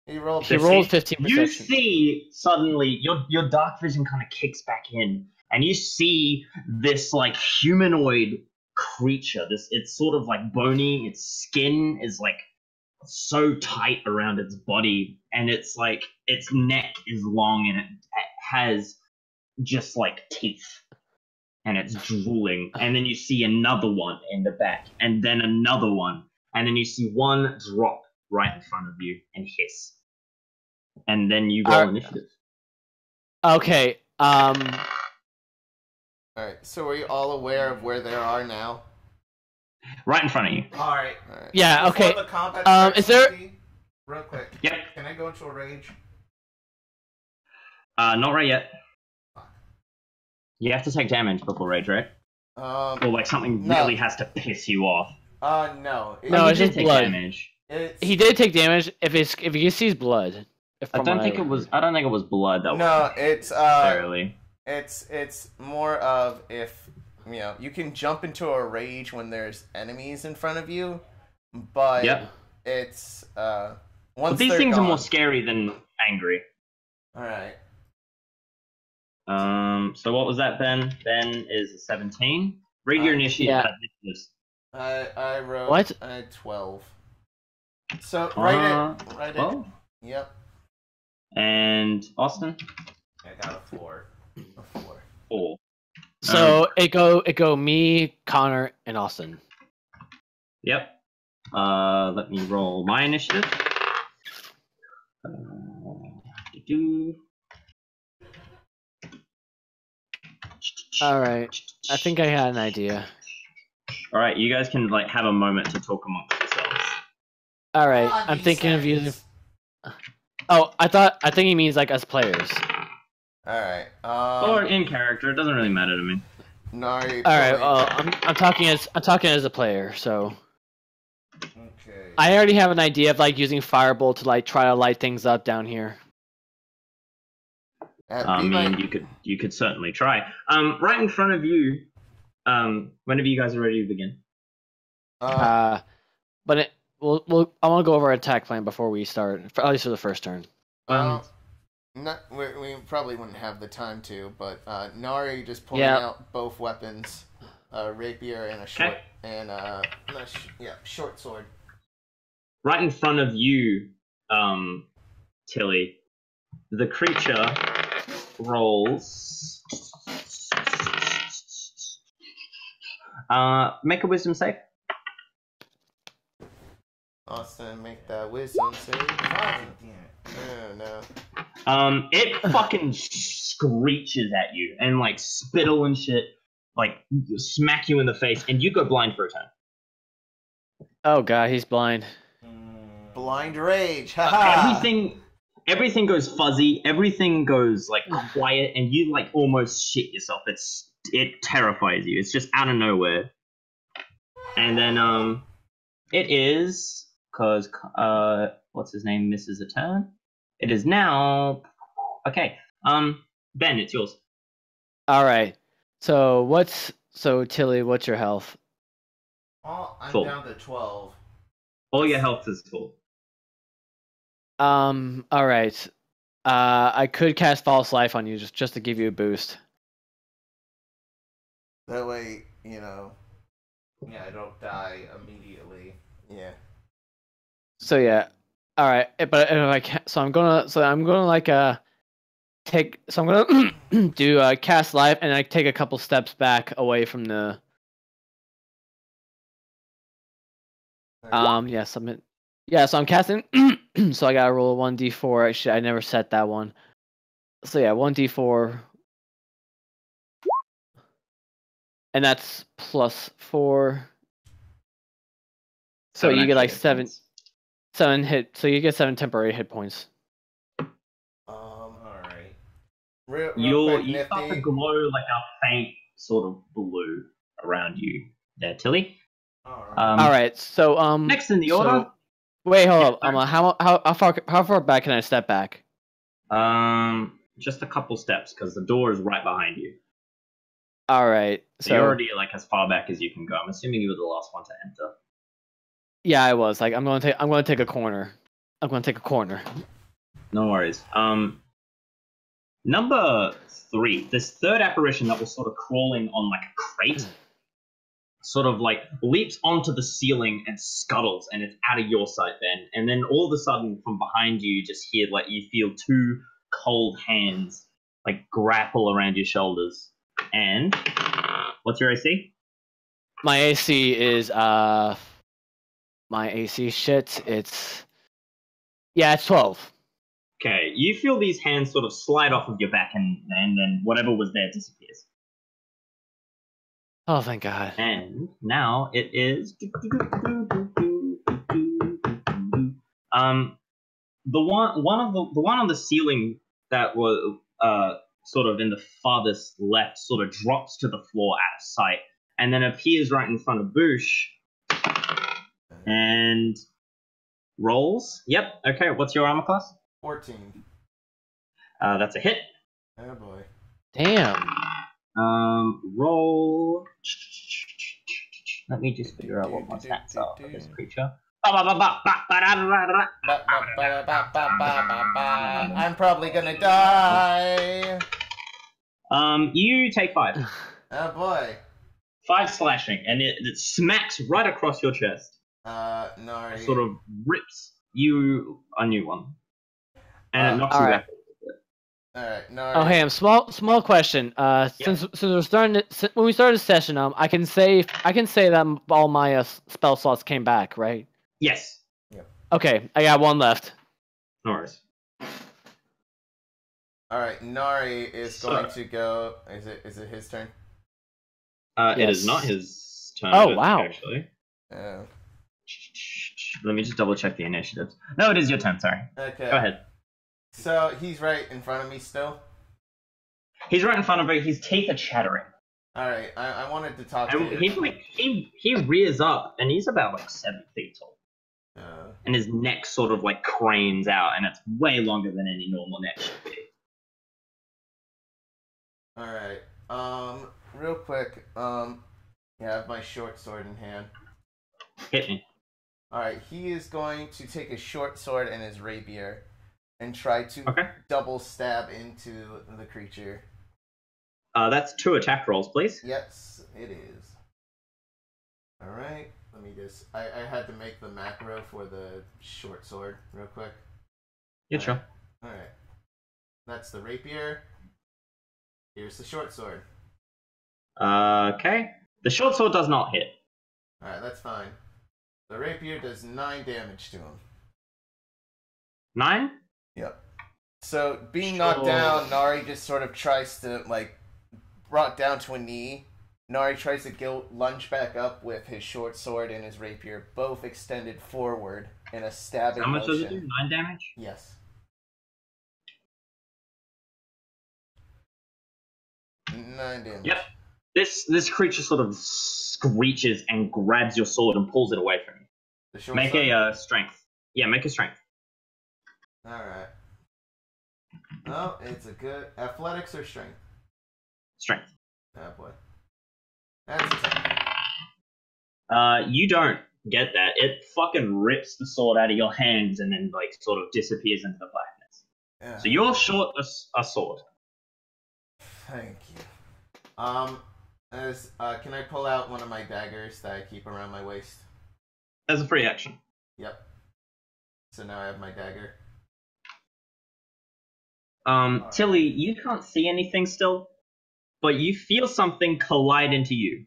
He rolled. He rolled 15 You perception. see suddenly your dark vision kind of kicks back in, and you see this like humanoid creature. It's sort of like bony. Its skin is like so tight around its body, and it's like its neck is long, and it has just like teeth, and it's drooling. And then you see another one in the back, and then another one, and then you see one drop right in front of you and hiss. And then you roll initiative. Okay. Alright, so are you all aware of where they are now? Right in front of you. Alright. Alright. Yeah. Before Okay. the combat starts, is there- Steve, real quick. Yep. Can I go into a rage? Not right yet. You have to take damage before rage, right? Or like something No. really has to piss you off. No. No, You it's did just take blood. damage. He did take damage if he sees blood. I don't think it was blood that No, was it's necessarily. it's more of if you can jump into a rage when there's enemies in front of you, but Yep. it's once But these they're things gone. are more scary than angry. All right. So what was that, Ben? Ben is a 17. Read your initiative. Yeah. Initiatives. I wrote. What? I had 12. So write it. Write it. Yep. And Austin? I got a 4. A 4. 4. So it go me, Connor, and Austin. Yep. Let me roll my initiative. All right. I think I had an idea. All right, you guys can like have a moment to talk amongst yourselves. All right. I'm thinking of using. Oh, I think he means like us players. All right. Or in character, it doesn't really matter to me. No. All right. Well, I'm talking as a player, so. Okay. I already have an idea of like using Firebolt to like try to light things up down here. I mean, you could certainly try. Right in front of you. Whenever you guys are ready to begin. But I want to go over our attack plan before we start, at least for the first turn. We probably wouldn't have the time to, but Nari just pulling out both weapons, rapier and a short short sword. Right in front of you, Tilly, the creature rolls. Make a wisdom save. Austin, make that wisdom save. No. It fucking screeches at you and like spittle and shit, like smack you in the face, and you go blind for a turn. Oh god, he's blind. Blind rage. Haha. Everything goes fuzzy. Everything goes like quiet, and you like almost shit yourself. It terrifies you. It's just out of nowhere. And then it is because what's his name misses a turn. It is now okay. Ben, it's yours. All right. So Tilly, what's your health? I'm full. down to 12. All your health is full. All right. I could cast False Life on you just to give you a boost. That way, you know. Yeah, I don't die immediately. Yeah. So yeah. All right. But if I can, I'm gonna like take. So I'm gonna do cast life and I take a couple steps back away from the. Yes, so I'm casting. So I gotta roll a 1d4. Actually, I never set that one. So yeah, 1d4. And that's +4. So you get like 7 hit. So you get 7 temporary hit points. Alright. You start to glow like a faint sort of blue around you there, Tilly. Alright, so next in the order. Wait, hold up. How far back can I step back? Just a couple steps because the door is right behind you. All right, so you're already like as far back as you can go. I'm assuming you were the last one to enter. Yeah, I was. Like, I'm going to take a corner. I'm going to take a corner. No worries. Number 3, this third apparition that was sort of crawling on like a crate, sort of like leaps onto the ceiling and scuttles, and it's out of your sight then. And then all of a sudden, from behind you, just hear like you feel 2 cold hands like grapple around your shoulders. And what's your AC? My AC is it's 12. Okay, you feel these hands sort of slide off of your back, and then whatever was there disappears. Oh, thank God. And now it is the one on the ceiling that was sort of in the farthest left sort of drops to the floor out of sight and then appears right in front of Boosh and rolls. Yep. Okay. What's your armor class? 14. That's a hit. Oh boy. Damn. Roll. Let me just figure out what my stats are for this creature. I'm probably gonna die. You take 5. Oh boy. 5 slashing, and it smacks right across your chest. Nari. Sort of rips you a new one, and it knocks you alright. back. Alright, Nari. Oh, hey, small question. Since we're starting when we started the session, I can say that all my spell slots came back, right? Yes. Okay, I got 1 left. No worries. Alright, Nari is going to go. Is it his turn? It Yes. is not his turn. Oh, I think, wow. Actually, Oh. let me just double check the initiatives. No, it is your turn. Sorry. Okay. Go ahead. So he's right in front of me still. He's right in front of me. His teeth are chattering. Alright, I wanted to talk to And you. he's like he rears up, and he's about like 7 feet tall. And his neck sort of like cranes out, and it's way longer than any normal neck should be. Alright. Real quick, yeah, I have my short sword in hand. Hit me. Alright, he is going to take his short sword and his rapier and try to Okay. double stab into the creature. That's 2 attack rolls, please. Yes, it is. Alright, let me just... I had to make the macro for the short sword real quick. Yeah, sure. Alright. That's the rapier. Here's the short sword. Okay. The short sword does not hit. Alright, that's fine. The rapier does 9 damage to him. 9? Yep. So, being knocked down, Nari just sort of tries to, like, brought down to a knee. Nari tries to lunge back up with his short sword and his rapier, both extended forward in a stabbing How much motion. does it do? 9 damage? Yes. 9 damage. Yep. This creature sort of screeches and grabs your sword and pulls it away from you. The short Make sword? a strength. Yeah, make a strength. Alright. Oh, it's a good... Athletics or strength? Strength. Oh, boy. That's a 10. You don't get that. It fucking rips the sword out of your hands and then like sort of disappears into the blackness. Yeah. So you're short a sword. Thank you. Can I pull out one of my daggers that I keep around my waist? As a free action. Yep. So now I have my dagger. Tilly, you can't see anything still, but you feel something collide into you.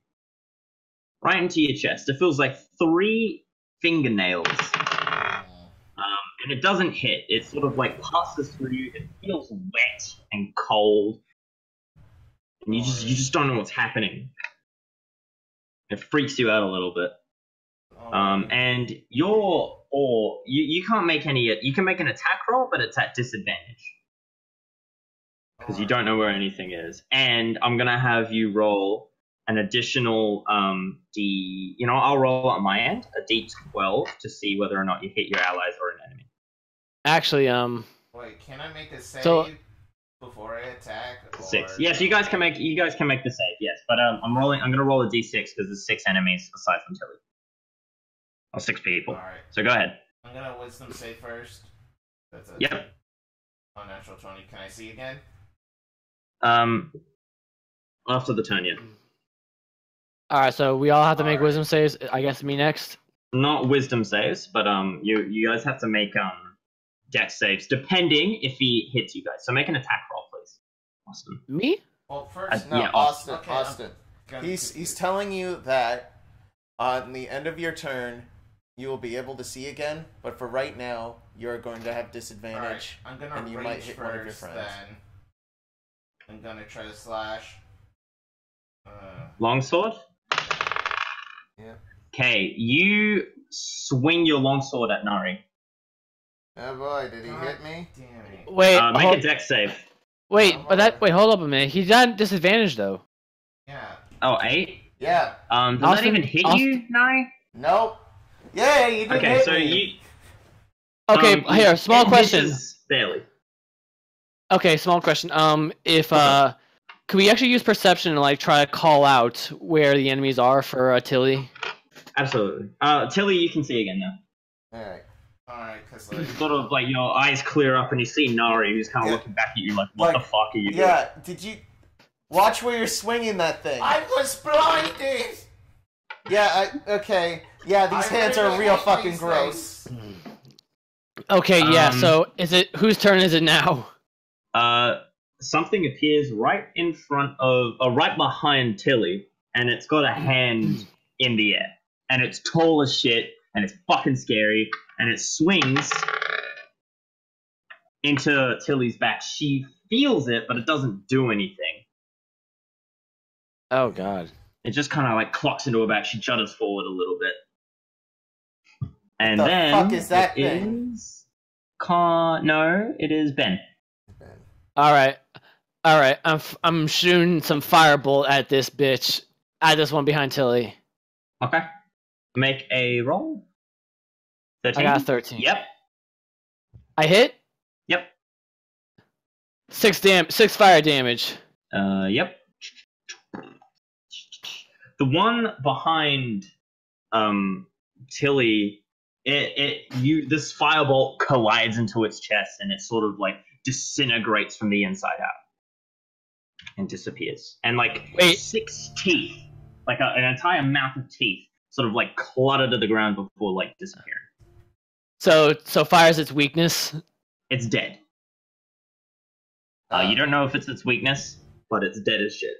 Right into your chest. It feels like 3 fingernails. And it doesn't hit. It sort of like passes through you. It feels wet and cold. And you just don't know what's happening. It freaks you out a little bit. And you can't make any. You can make an attack roll, but it's at disadvantage because you don't know where anything is. And I'm gonna have you roll an additional D. I'll roll on my end a D12 to see whether or not you hit your allies or an enemy. Actually, Wait, can I make a save before I attack? 6. Yes, you guys can make the save. Yes, but I'm gonna roll a D6 because there's 6 enemies aside from Tilly. Or 6 people. Alright. So go ahead. I'm gonna wisdom save first. That's a Yep. Natural 20. Can I see again? After the turn, yeah. alright, so we all have to make wisdom saves. I guess me next. Not wisdom saves, but you guys have to make dex saves depending if he hits you guys. So make an attack roll, please, Austin. Me? Well, first, No, yeah, Austin. Okay, Austin. He's telling you that on the end of your turn, you will be able to see again, but for right now, you're going to have disadvantage. I'm gonna and you reach might hit first, one of your friends. then I'm gonna try to slash. Longsword? Yeah. Okay, you swing your longsword at Nari. Oh boy, did he hit me? Damn it. Wait, Make a dex save. wait, hold up a minute. He's at disadvantage though. Yeah. Oh, 8? Yeah. Does that even hit you, Nari? Nope. Yeah, you didn't Okay, hit so me. you... Okay, here, small it question. misses barely. Okay, small question. If could we actually use perception and like try to call out where the enemies are for Tilly? Absolutely. Tilly, you can see again now. Alright. Because like, Sort of like your eyes clear up and you see Nari who's kind of looking back at you like, what the fuck are you doing? Yeah, did you... Watch where you're swinging that thing. I was blinded. Yeah, okay. Yeah, these hands are real hate fucking these gross. Okay, yeah. So is it whose turn is it now? Something appears right in front of, right behind Tilly, and it's got a hand in the air, and it's tall as shit, and it's fucking scary, and it swings into Tilly's back. She feels it, but it doesn't do anything. Oh God. It just kind of like clocks into her back. She judders forward a little bit, and the then fuck is that it thing? is no, it is Ben. All right. I'm shooting some firebolt at this bitch. At this one behind Tilly. Okay, make a roll. 13? I got a 13. Yep. I hit. Yep. 6 fire damage. Yep. The one behind Tilly, this firebolt collides into its chest and it sort of like disintegrates from the inside out and disappears. And like 6 teeth, like an entire mouth of teeth, sort of like clutter to the ground before like disappearing. So fire's its weakness. It's dead. You don't know if it's its weakness, but it's dead as shit.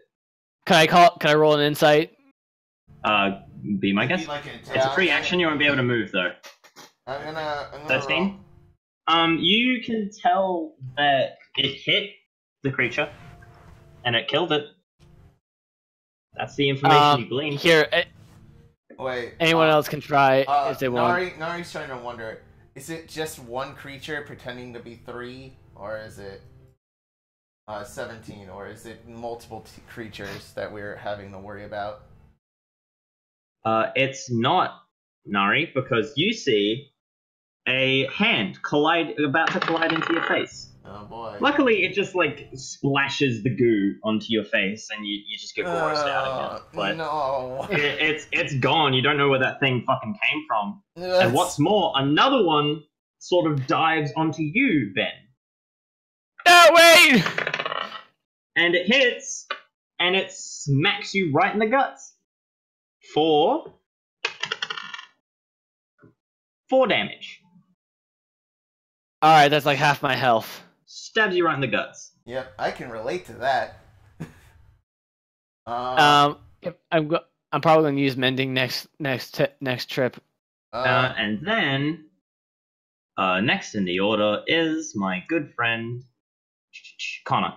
Can I roll an insight? Be my guess. It's a free action. You won't be able to move though. I'm gonna 13. You can tell that it hit the creature, and it killed it. That's the information you gleaned. Here, wait. anyone else can try if they want. Nari's trying to wonder: is it just one creature pretending to be 3, or is it 17, or is it multiple creatures that we're having to worry about? It's not, Nari, because you see a hand about to collide into your face. Oh boy. Luckily, it just like splashes the goo onto your face, and you just get grossed out again. But no. it's gone. You don't know where that thing fucking came from. And what's more, another one sort of dives onto you, Ben. No, wait! And it hits, and it smacks you right in the guts. For 4 damage. Alright, that's like half my health. Stabs you right in the guts. Yep, I can relate to that. I'm probably gonna use mending next trip. And then next in the order is my good friend Connor.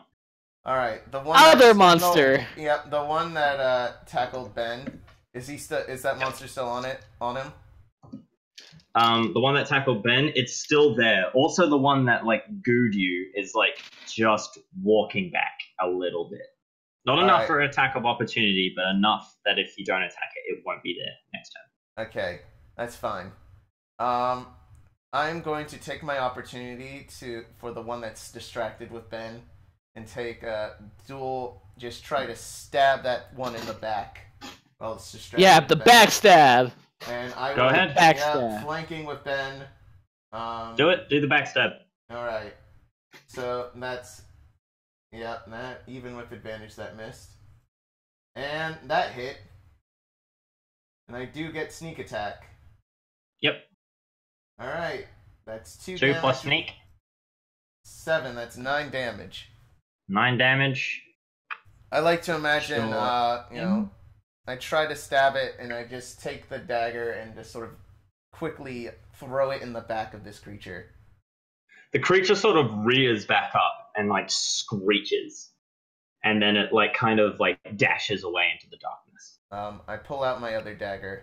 All right, the one other monster. Yep, the one that tackled Ben. Is that monster still on him? The one that tackled Ben, it's still there. Also, the one that like gooed you is like just walking back a little bit. Not enough for an attack of opportunity, but enough that if you don't attack it, it won't be there next turn. Okay, that's fine. I'm going to take my opportunity for the one that's distracted with Ben and take a dual. Just try to stab that one in the back. Well, it's distracted. Yeah, the backstab. And I Go ahead. Backstab. Flanking with Ben. Do it. Do the backstab. All right. So that's that even with advantage that missed, and that hit, and I do get sneak attack. Yep. All right. That's 2 2 damage. plus sneak. 7. That's 9 damage. 9 damage. I like to imagine, Sure. I try to stab it, and I just take the dagger and just sort of quickly throw it in the back of this creature. The creature sort of rears back up and like screeches, and then it like kind of like dashes away into the darkness. I pull out my other dagger.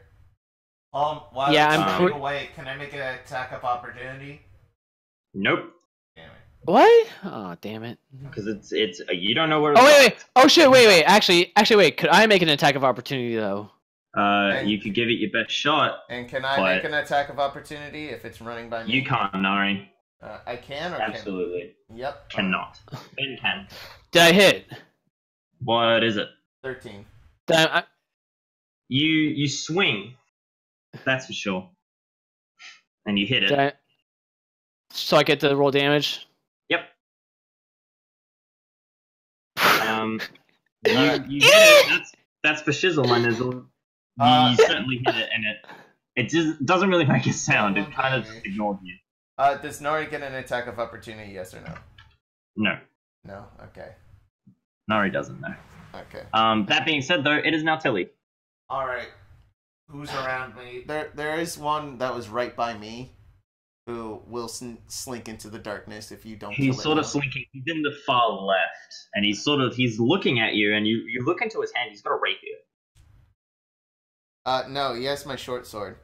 While I'm I'm away, can I make an attack of opportunity? Nope. Damn it. What? Oh, damn it. Because it's you don't know where. Oh wait. Oh shit. Wait. Actually, wait. Could I make an attack of opportunity though? You could give it your best shot. And can I make an attack of opportunity if it's running by me? You can't, Nari. I can or Absolutely. can? Yep. Cannot. Ben can. Did I hit? What is it? 13. You swing. That's for sure. And you hit it. So I get to roll damage? Yep. You hit it. That's for shizzle, my nizzle. You certainly hit it, and it just doesn't really make a sound. It kind of just ignored you. Does Nori get an attack of opportunity? Yes or no? No. No. Okay. Nori doesn't know. Okay. That being said, though, it is now Tilly. All right. Who's around me? There is one that was right by me, who will slink into the darkness if you don't. He's sort of slinking. He's in the far left, and he's looking at you, and you look into his hand. He's got a rapier. No, he has my short sword.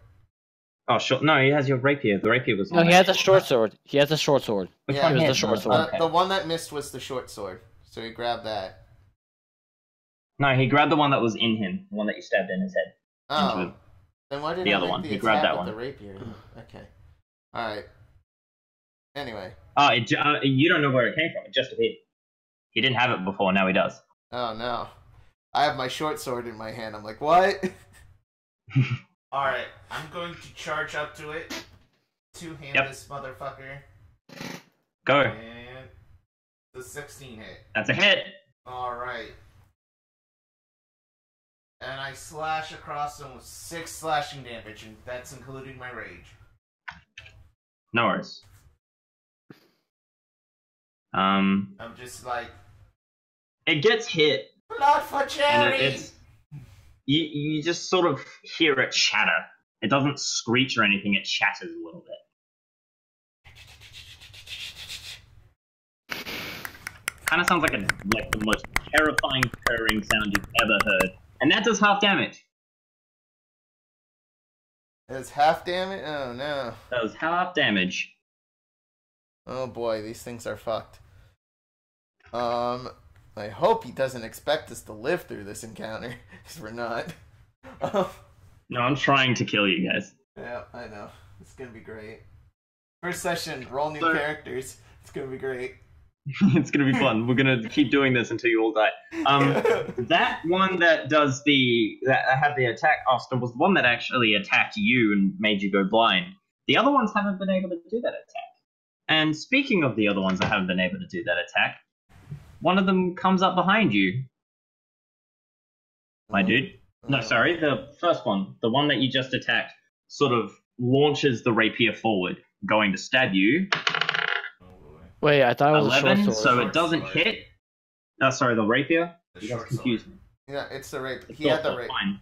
Oh, short. No, he has your rapier. The rapier was. No, he has a short sword. He has a short sword. Which Yeah, one? It was the short sword. Okay. The one that missed was the short sword, so he grabbed that. No, he grabbed the one that was in him, the one that you stabbed in his head. Oh, then why did the I other make one? the He grabbed attack that with one. the rapier? Okay, all right. Anyway. Oh, you don't know where it came from. It just appeared. He didn't have it before. Now he does. Oh no, I have my short sword in my hand. I'm like, what? All right, I'm going to charge up to it. Two-hand this motherfucker. Go. And the 16 hit. That's a hit. All right. And I slash across them with 6 slashing damage, and that's including my rage. No worries. I'm just like, It gets hit, blood for and Jerry! it's you just sort of hear it shatter. It doesn't screech or anything. It shatters a little bit. Kind of sounds like the most terrifying purring sound you've ever heard, and that does half damage. It's half damage. Oh no. That was half damage. Oh boy, these things are fucked. I hope he doesn't expect us to live through this encounter, because we're not. No, I'm trying to kill you guys. Yeah, I know. It's gonna be great. First session, roll new characters. It's gonna be great. It's gonna be fun. We're gonna keep doing this until you all die. That one that had the attack, Austin, was the one that actually attacked you and made you go blind. The other ones haven't been able to do that attack. And speaking of the other ones that haven't been able to do that attack, one of them comes up behind you. My dude. No, sorry, the first one, the one that you just attacked, sort of launches the rapier forward, going to stab you. Wait, I thought it was 11, a short sword. so it doesn't hit. Oh, sorry, the rapier? The You guys short confused sword. me. Yeah, it's the rapier. It's He had the also rapier. fine.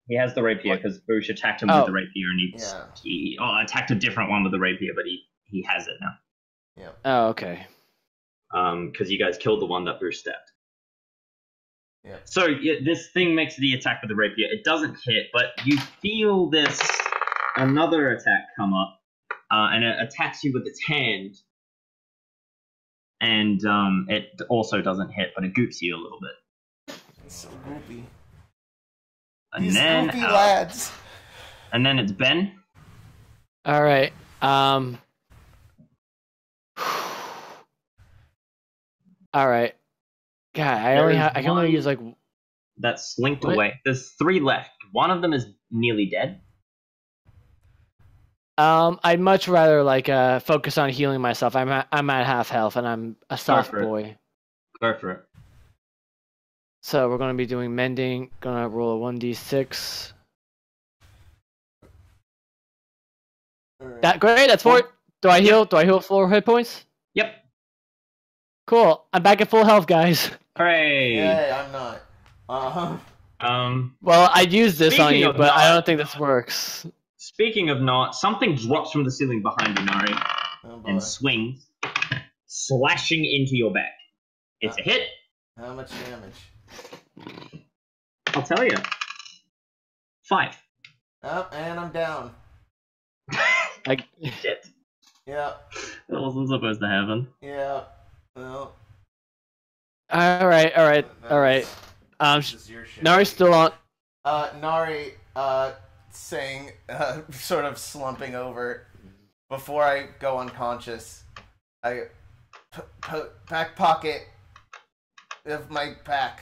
He has the rapier because Boosh attacked him Oh. with the rapier, and Yeah. he attacked a different one with the rapier, but he has it now. Yeah. Oh, okay. Because you guys killed the one that Boosh stabbed. Yeah. So this thing makes the attack with the rapier. It doesn't hit, but you feel another attack come up, and it attacks you with its hand. And it also doesn't hit, but it goops you a little bit. It's so goopy. And These then goopy lads. And then it's Ben. All right. All right. God, I can only use like. That slinked What? away. There's 3 left. One of them is nearly dead. I'd much rather like focus on healing myself. I'm at half health, and I'm a soft for it. boy. Go for it. So we're gonna be doing mending. Gonna roll a 1d6. Alright. That great. That's 4. Do I heal? Do I heal 4 hit points? Yep. Cool. I'm back at full health, guys. Hooray. Yeah, I'm not. Well, I'd use this on Speaking you, of but I not- don't think this works. Speaking of not, something drops from the ceiling behind you, Nari, Oh boy. and swings, slashing into your back. It's a hit. How much damage? I'll tell you. 5. Oh, and I'm down. Shit. Yeah, That wasn't supposed to happen. yeah. Well, All right. This is your shit. Nari's still on. Nari, saying, sort of slumping over. Before I go unconscious, I back pocket of my pack,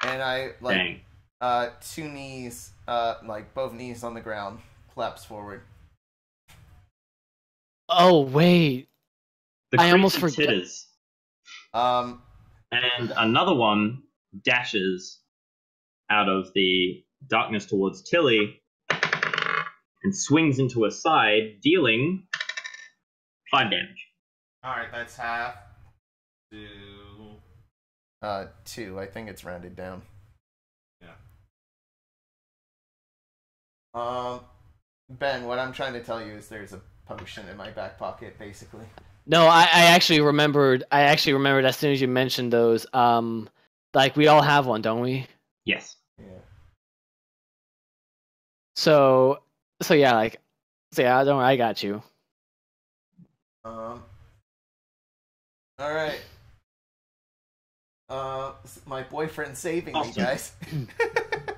and I like Dang. 2 knees, like both knees on the ground, collapse forward. Oh wait. The I almost creature forgot. titters, Um, and And another one dashes out of the darkness towards Tilly and swings into her side, dealing 5 damage. Alright, that's half. 2. 2. I think it's rounded down. Yeah. Ben, what I'm trying to tell you is there's a potion in my back pocket, basically. No, I actually remembered. I actually remembered as soon as you mentioned those. Like we all have one, don't we? Yes. Yeah. So yeah, like, so yeah, don't worry, I got you. All right. My boyfriend's saving me, Austin. guys.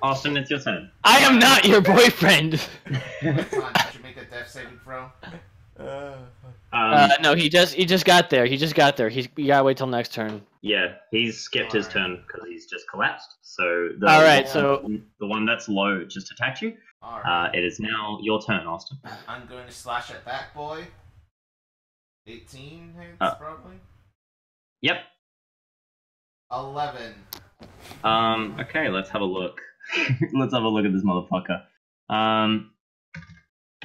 Austin, it's your turn. I am not your boyfriend. Come on, did you make a death saving throw? No, he just got there. You gotta wait till next turn. Yeah, he's skipped his turn because he's just collapsed. So All right, so the one that's low just attacked you. Alright. It is now your turn, Austin. I'm going to slash at that boy. 18 hits, probably. Yep. 11. Okay, let's have a look. Let's have a look at this motherfucker.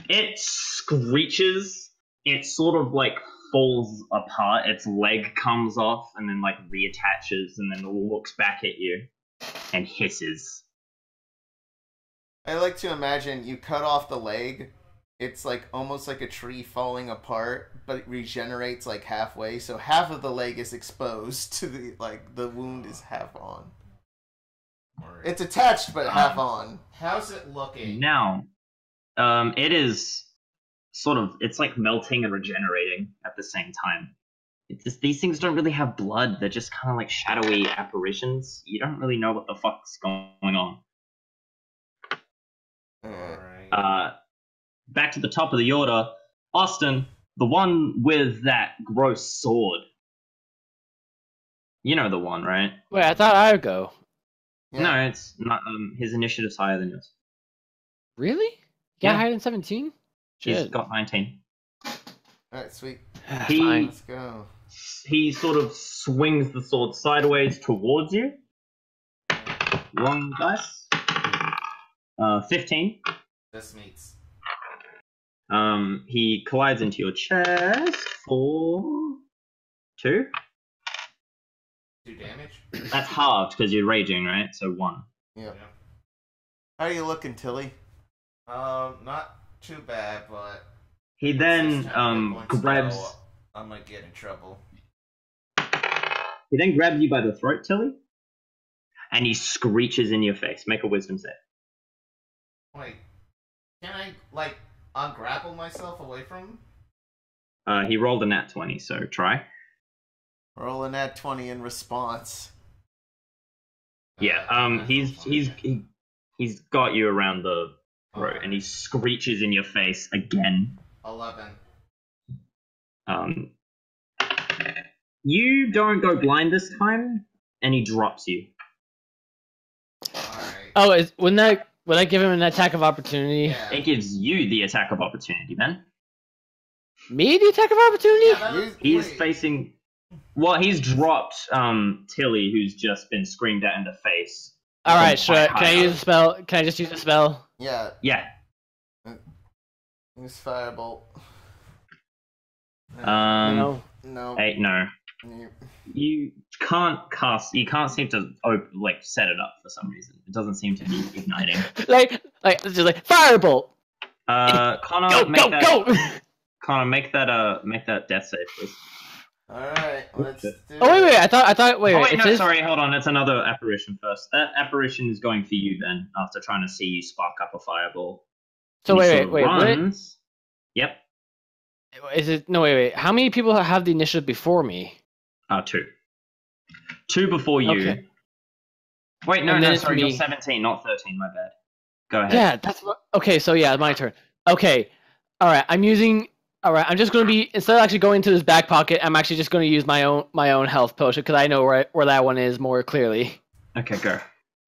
It screeches. It sort of like falls apart. Its leg comes off and then like reattaches and then looks back at you and hisses. I like to imagine you cut off the leg. It's like almost like a tree falling apart, but it regenerates like halfway. So half of the leg is exposed to the wound is half on. Alright. It's attached but half on. How's it looking? Now, it is sort of, it's like melting and regenerating at the same time. It's just, these things don't really have blood. They're just kind of like shadowy apparitions. You don't really know what the fuck's going on. Alright. Back to the top of the order. Austin, the one with that gross sword. You know the one, right? wait, I thought I would go. Yeah. No, it's not. His initiative's higher than yours. Really? You got Yeah. higher than 17? He's Shit. got 19. Alright, sweet. He- Fine. Let's go. He sort of swings the sword sideways towards you. Wrong dice. 15. This meets. He collides into your chest for 2. 2 damage. That's halved because you're raging, right? So 1. Yeah. How are you looking, Tilly? Not too bad, but He then grabs. I might get in trouble. He then grabs you by the throat, Tilly, and he screeches in your face. Make a wisdom save. Wait, can I like ungrapple myself away from him? He rolled a nat 20, so try. Rolling that 20 in response. Yeah. He's got you around the throat, and he screeches in your face again. 11. You don't go blind this time, and he drops you. Alright. Oh, wouldn't I give him an attack of opportunity? Yeah. It gives you the attack of opportunity, man. Me the attack of opportunity? Yeah, that was- He's wait. facing. Well, he's dropped Tilly, who's just been screamed at in the face. All right, From sure. quite Can I high use a up. spell? Can I just use a spell? Yeah, Yeah. use firebolt. No. No. Hey, no. You- You can't cast. You can't seem to set it up for some reason. It doesn't seem to be igniting. Like it's just like firebolt. Connor, Go, make go, that. go! Connor, make that death save, please. Alright, let's do Oh wait. I thought. Wait. Oh wait, it no, says- sorry, hold on. It's another apparition first. That apparition is going for you, Ben. After trying to see you spark up a fireball. So And he wait. sort of What? runs. Yep. Is it? No, wait. How many people have the initiative before me? 2. 2 before you. Okay. Wait, no, And then no, it's sorry, you're me. 17, not 13. My bad. Go ahead. Yeah, that's what. Okay, so yeah, my turn. Okay, all right. I'm just gonna be instead of actually going into this back pocket, I'm actually just gonna use my own health potion because I know where that one is more clearly. Okay, go.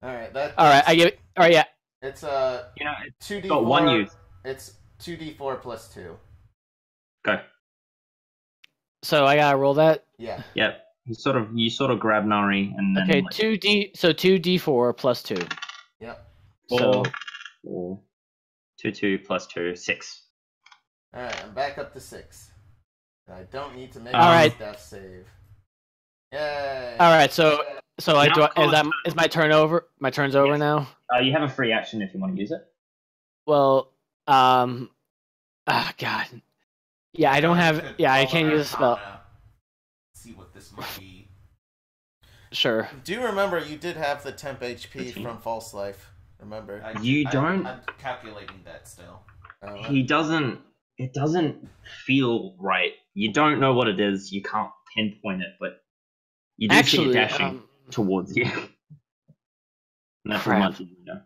Alright, All right, I give it. All right, yeah. It's You know, 2d4. got 1 use. It's 2d4 plus 2. Go. So I gotta roll that. Yeah. Yep. you sort of grab Nari and then Okay, like, 2D. So 2d4 plus 2. Yep. So 4, 2 plus 2, 6. Alright, I'm back up to 6. I don't need to make Alright. a death save. Yay! all right. So I Now is my turn over? My turn's over Yes. now. You have a free action if you want to use it. Well, God. Yeah, I don't have. Yeah, I can't use a spell. See what this might be. Sure. Do remember you did have the temp HP 15. from False Life. Remember? I'm calculating that still. He doesn't. It doesn't feel right. You don't know what it is. You can't pinpoint it, but you do see it dashing towards you. And that's as much as you know.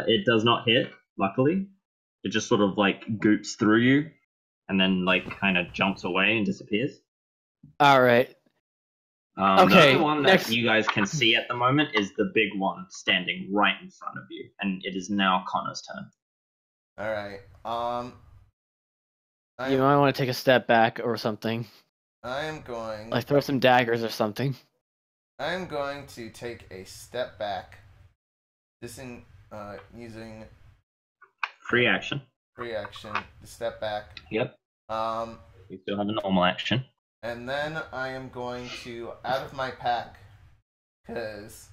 It does not hit, luckily. It just sort of like goops through you, and then like kind of jumps away and disappears. All right. The only one that you guys can see at the moment is the big one standing right in front of you, and it is now Connor's turn. All right. You might want to take a step back or something. I am going. Like throw some daggers or something. I am going to take a step back. Using Free action. free action to step back. Yep. You still have a normal action. And then I am going to out of my pack, because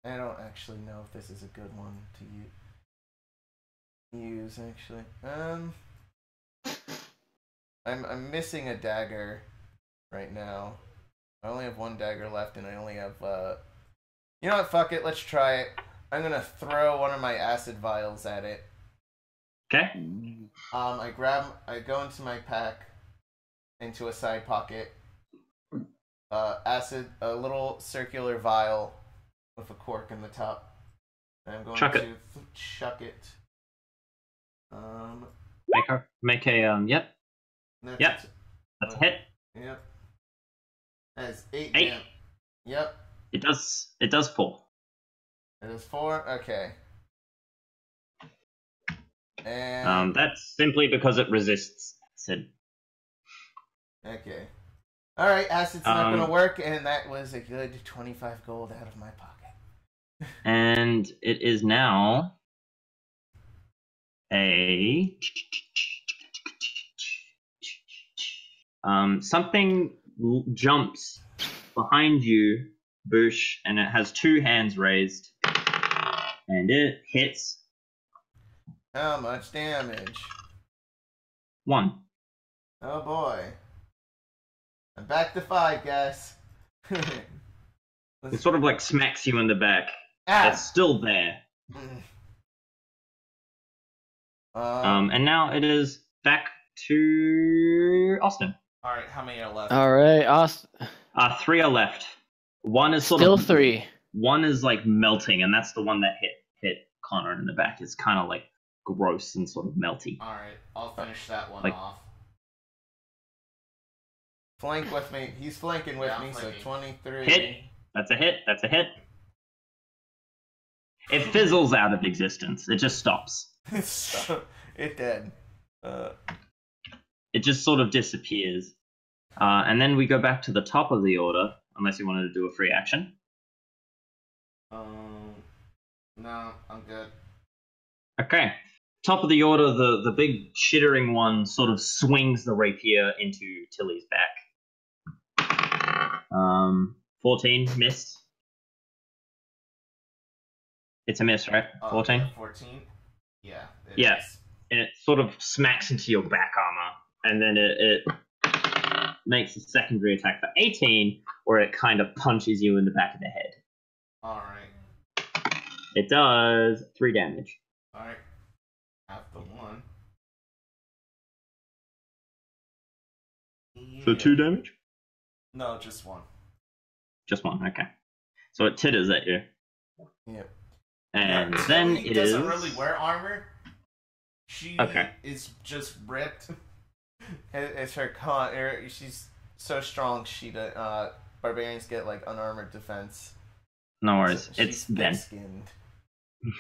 I don't actually know if this is a good one to use. Actually, I'm missing a dagger right now. I only have one dagger left, and I only have You know what? Fuck it. Let's try it. I'm gonna throw one of my acid vials at it. Okay. I go into my pack, into a side pocket. A little circular vial with a cork in the top. And I'm going Chuck to it. chuck it. Make a yep. Yep. That's a hit. Yep. That's 8. 8. Yep. It does fall. It is 4. Okay. And that's simply because it resists acid. okay. All right, acid's not gonna work, and that was a good 25 gold out of my pocket. And it is now a something jumps behind you, Boosh, and it has 2 hands raised, and it hits. How much damage? 1. Oh boy. I'm back to 5, guys. It sort of like smacks you in the back. Ah! It's still there. And now it is back to Austin. Alright, how many are left? All right, Austin. 3 are left. One is Still 3. One is like melting, and that's the one that hit Connor in the back. It's kind of like gross and sort of melty. Alright, I'll finish that one Like- off. Flank with me. He's flanking with Yeah, I'm me, so flanking. 23. Hit. That's a hit. That's a hit. It fizzles out of existence. It just stops. It did. It just sort of disappears. And then we go back to the top of the order, unless you wanted to do a free action. No, I'm good. Okay. Top of the order, the big shittering one sort of swings the rapier into Tilly's back. 14, missed. It's a miss, right? 14? 14? Yeah. Yeah. Is. And it sort of smacks into your back armor, and then it makes a secondary attack for 18, where it kind of punches you in the back of the head. Alright. It does 3 damage. Alright. Have the 1. So 2 damage? No, just 1. Just 1, okay. So it titters at you. Yep. And Yeah, then Tilly it doesn't is... really wear armor. She Okay. is just ripped. It's her she's so strong. Barbarians get like unarmored defense. No worries. She's It's Ben. thick-skinned.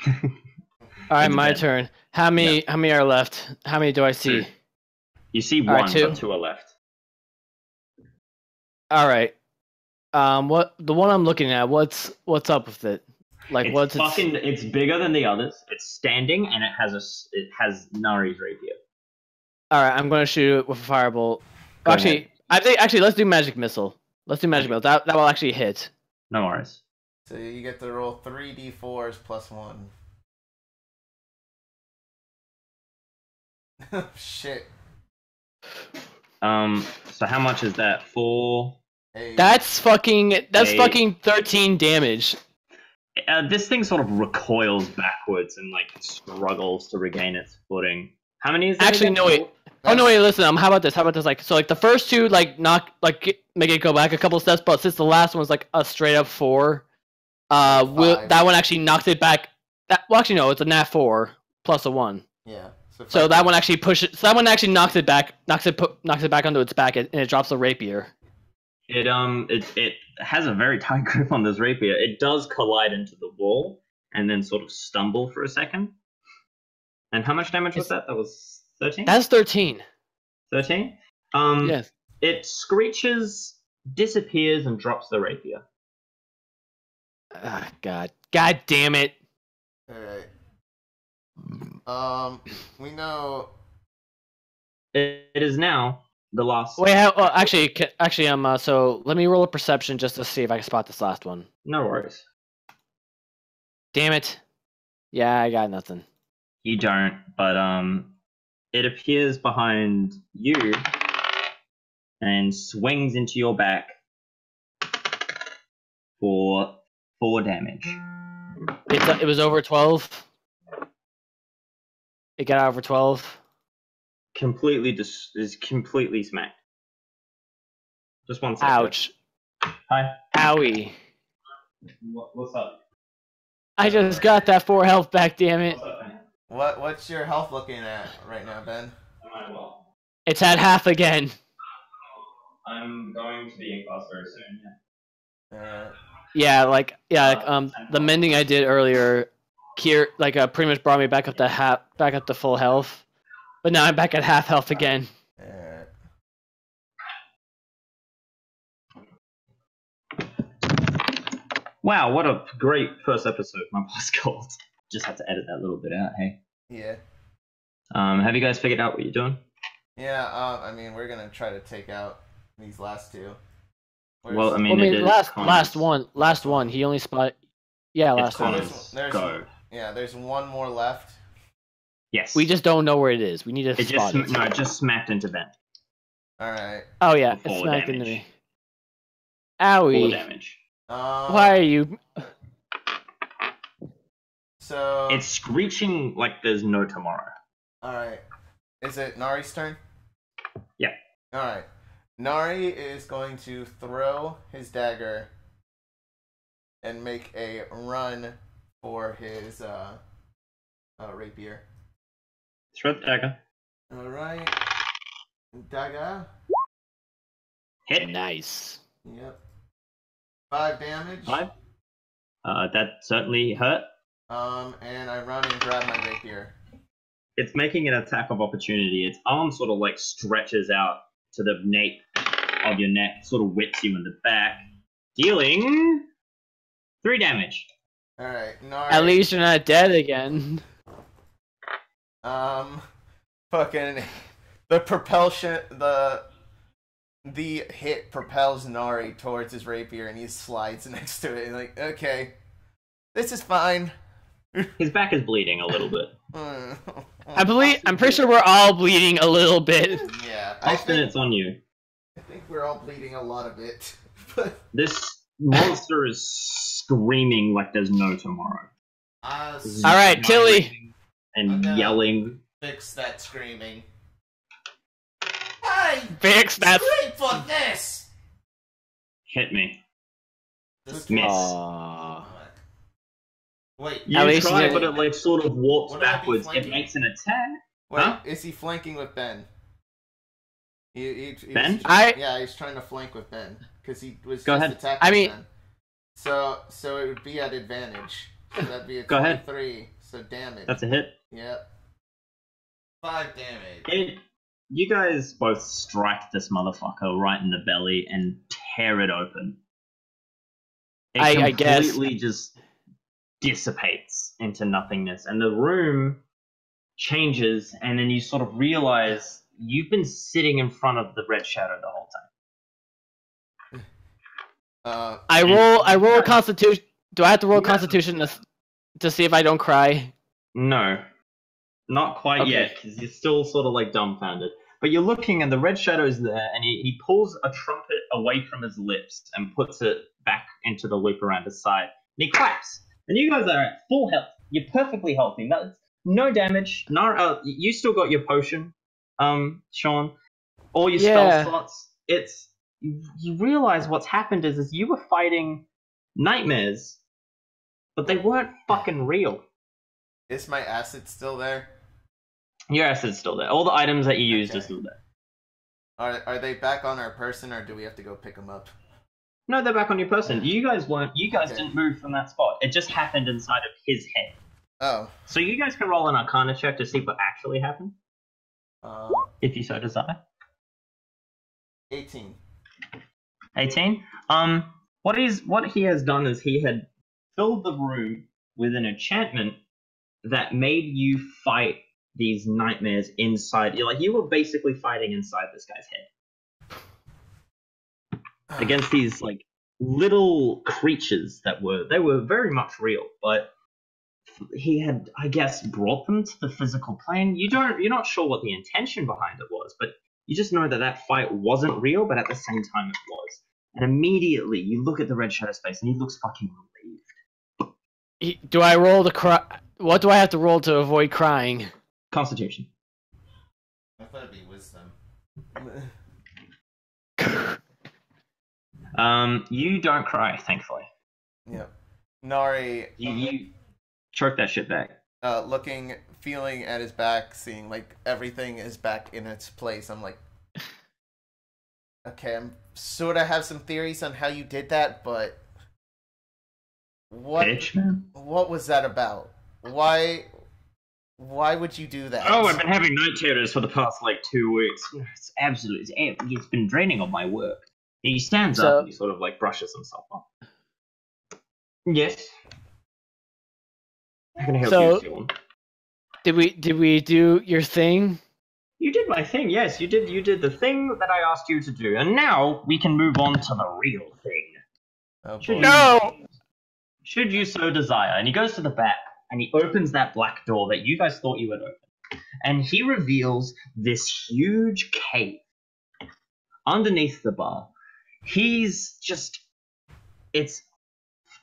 All right, It's my Ben. turn. How many are left? How many do I see? You see All right, 1, 2. but 2 are left. All right. What the one I'm looking at? What's up with it? Like, It's it's bigger than the others. It's standing and it has Nari's rapier. All right, I'm gonna shoot it with a firebolt. Go Actually, let's do magic missile. Let's do magic missile. That will actually hit. No worries. So you get to roll 3d4s plus 1. Shit. So how much is that? 4. That's fucking 13 damage. This thing sort of recoils backwards and like struggles to regain its footing. How many is that? Actually, no wait. Oh no wait, listen. How about this? Like, so like the first two make it go back a couple steps, but since the last one was like a straight up 4, that one actually knocked it back. Actually no, it's a nat 4 plus a 1. Yeah. So that one actually pushes. So that one actually knocks it back onto its back, and it drops the rapier. It has a very tight grip on this rapier. It does collide into the wall and then sort of stumble for a second. And how much damage was that? That was 13? That's 13. 13? Yes. It screeches, disappears, and drops the rapier. God damn it. Alright. We know... It is now the last... Wait, actually, so let me roll a perception just to see if I can spot this last one. No worries. Damn it. Yeah, I got nothing. You don't, but it appears behind you and swings into your back for 4 damage. It was over 12. It got over 12. Is completely smacked. Just 1 second. Ouch. Hi. Owie. What's up? I just got that 4 health back, damn it. What's up, man? What's your health looking at right now, Ben? Am I well? It's at half again. I'm going to be in class very soon, Yeah, the mending I did earlier, pretty much brought me back up to full health. But now I'm back at half health again. Wow, what a great first episode, my boss called. Just had to edit that little bit out, hey? Yeah. Have you guys figured out what you're doing? Yeah, I mean, we're gonna try to take out these last 2. Last one, he only spot... Yeah, last one. There's one more left. Yes. We just don't know where it is. We need to spot it. No, it just smacked into Ben. Alright. Oh yeah, it smacked into me. Owie. 4 damage. Why are you... So... It's screeching like there's no tomorrow. Alright. Is it Nari's turn? Yeah. Alright. Nari is going to throw his dagger and make a run for his rapier. Throw the dagger. Alright. Dagger. Hit. Nice. Yep. 5 damage. 5. That certainly hurt. And I run and grab my rapier. It's making an attack of opportunity. Its arm sort of like stretches out to the nape of your neck, sort of whips you in the back, dealing 3 damage. Alright, Nari. At least you're not dead again. Fucking the propulsion, the hit propels Nari towards his rapier, and he slides next to it. Like, okay, this is fine. His back is bleeding a little bit. I'm pretty sure we're all bleeding a little bit. Yeah, Austin, it's on you. I think we're all bleeding a lot of it. This monster is screaming like there's no tomorrow. All right, Tilly. And yelling. Fix that screaming. Hey! Fix that. Scream for this! Hit me. This Miss. Wait. You try, but it like sort of warps backwards. It makes an attack. Wait, huh? Is he flanking with Ben? Ben? Yeah, he's trying to flank with Ben because he was Go just ahead. attacking Ben. So it would be at advantage. So that'd be a 23. So damage. That's a hit. Yep. 5 damage. You guys both strike this motherfucker right in the belly and tear it open. It I guess. completely just dissipates into nothingness, and the room changes, and then you sort of realize you've been sitting in front of the red shadow the whole time. I roll a constitution. Do I have to roll constitution to see if I don't cry? No, not quite yet, because you're still sort of like dumbfounded. But you're looking, and the red shadow's there, and he pulls a trumpet away from his lips and puts it back into the loop around his side. And he claps. And you guys are at full health. You're perfectly healthy. No damage. You still got your potion, Sean. All your spell slots. You realize what's happened is you were fighting nightmares, but they weren't fucking real. Is my acid still there? Your acid's still there. All the items that you used are still there. Are they back on our person, or do we have to go pick them up? No, they're back on your person. You guys didn't move from that spot. It just happened inside of his head. Oh. So you guys can roll an Arcana check to see what actually happened. If you so desire. 18. 18? What he has done is he had filled the room with an enchantment that made you fight these nightmares inside. You were basically fighting inside this guy's head. Against these like little creatures that were very much real, but he had, I guess, brought them to the physical plane. You're not sure what the intention behind it was, but you just know that fight wasn't real, but at the same time it was. And immediately you look at the red shadow's face, and he looks fucking relieved. Do I roll to cry? What do I have to roll to avoid crying? Constitution. I thought it'd be wisdom. You don't cry, thankfully. Yep. Nari. You choke that shit back. Feeling at his back, seeing like everything is back in its place. I'm like, okay, I'm sort of have some theories on how you did that, but what was that about? Why would you do that? Oh, I've been having night terrors for the past 2 weeks. It's been draining on my work. He stands up and he sort of brushes himself off. Yes. I can help you, Sean. Did we do your thing? You did my thing, yes. You did the thing that I asked you to do, and now we can move on to the real thing. Oh, Should you so desire. And he goes to the back, and he opens that black door that you guys thought you had opened. And he reveals this huge cave underneath the bar. It's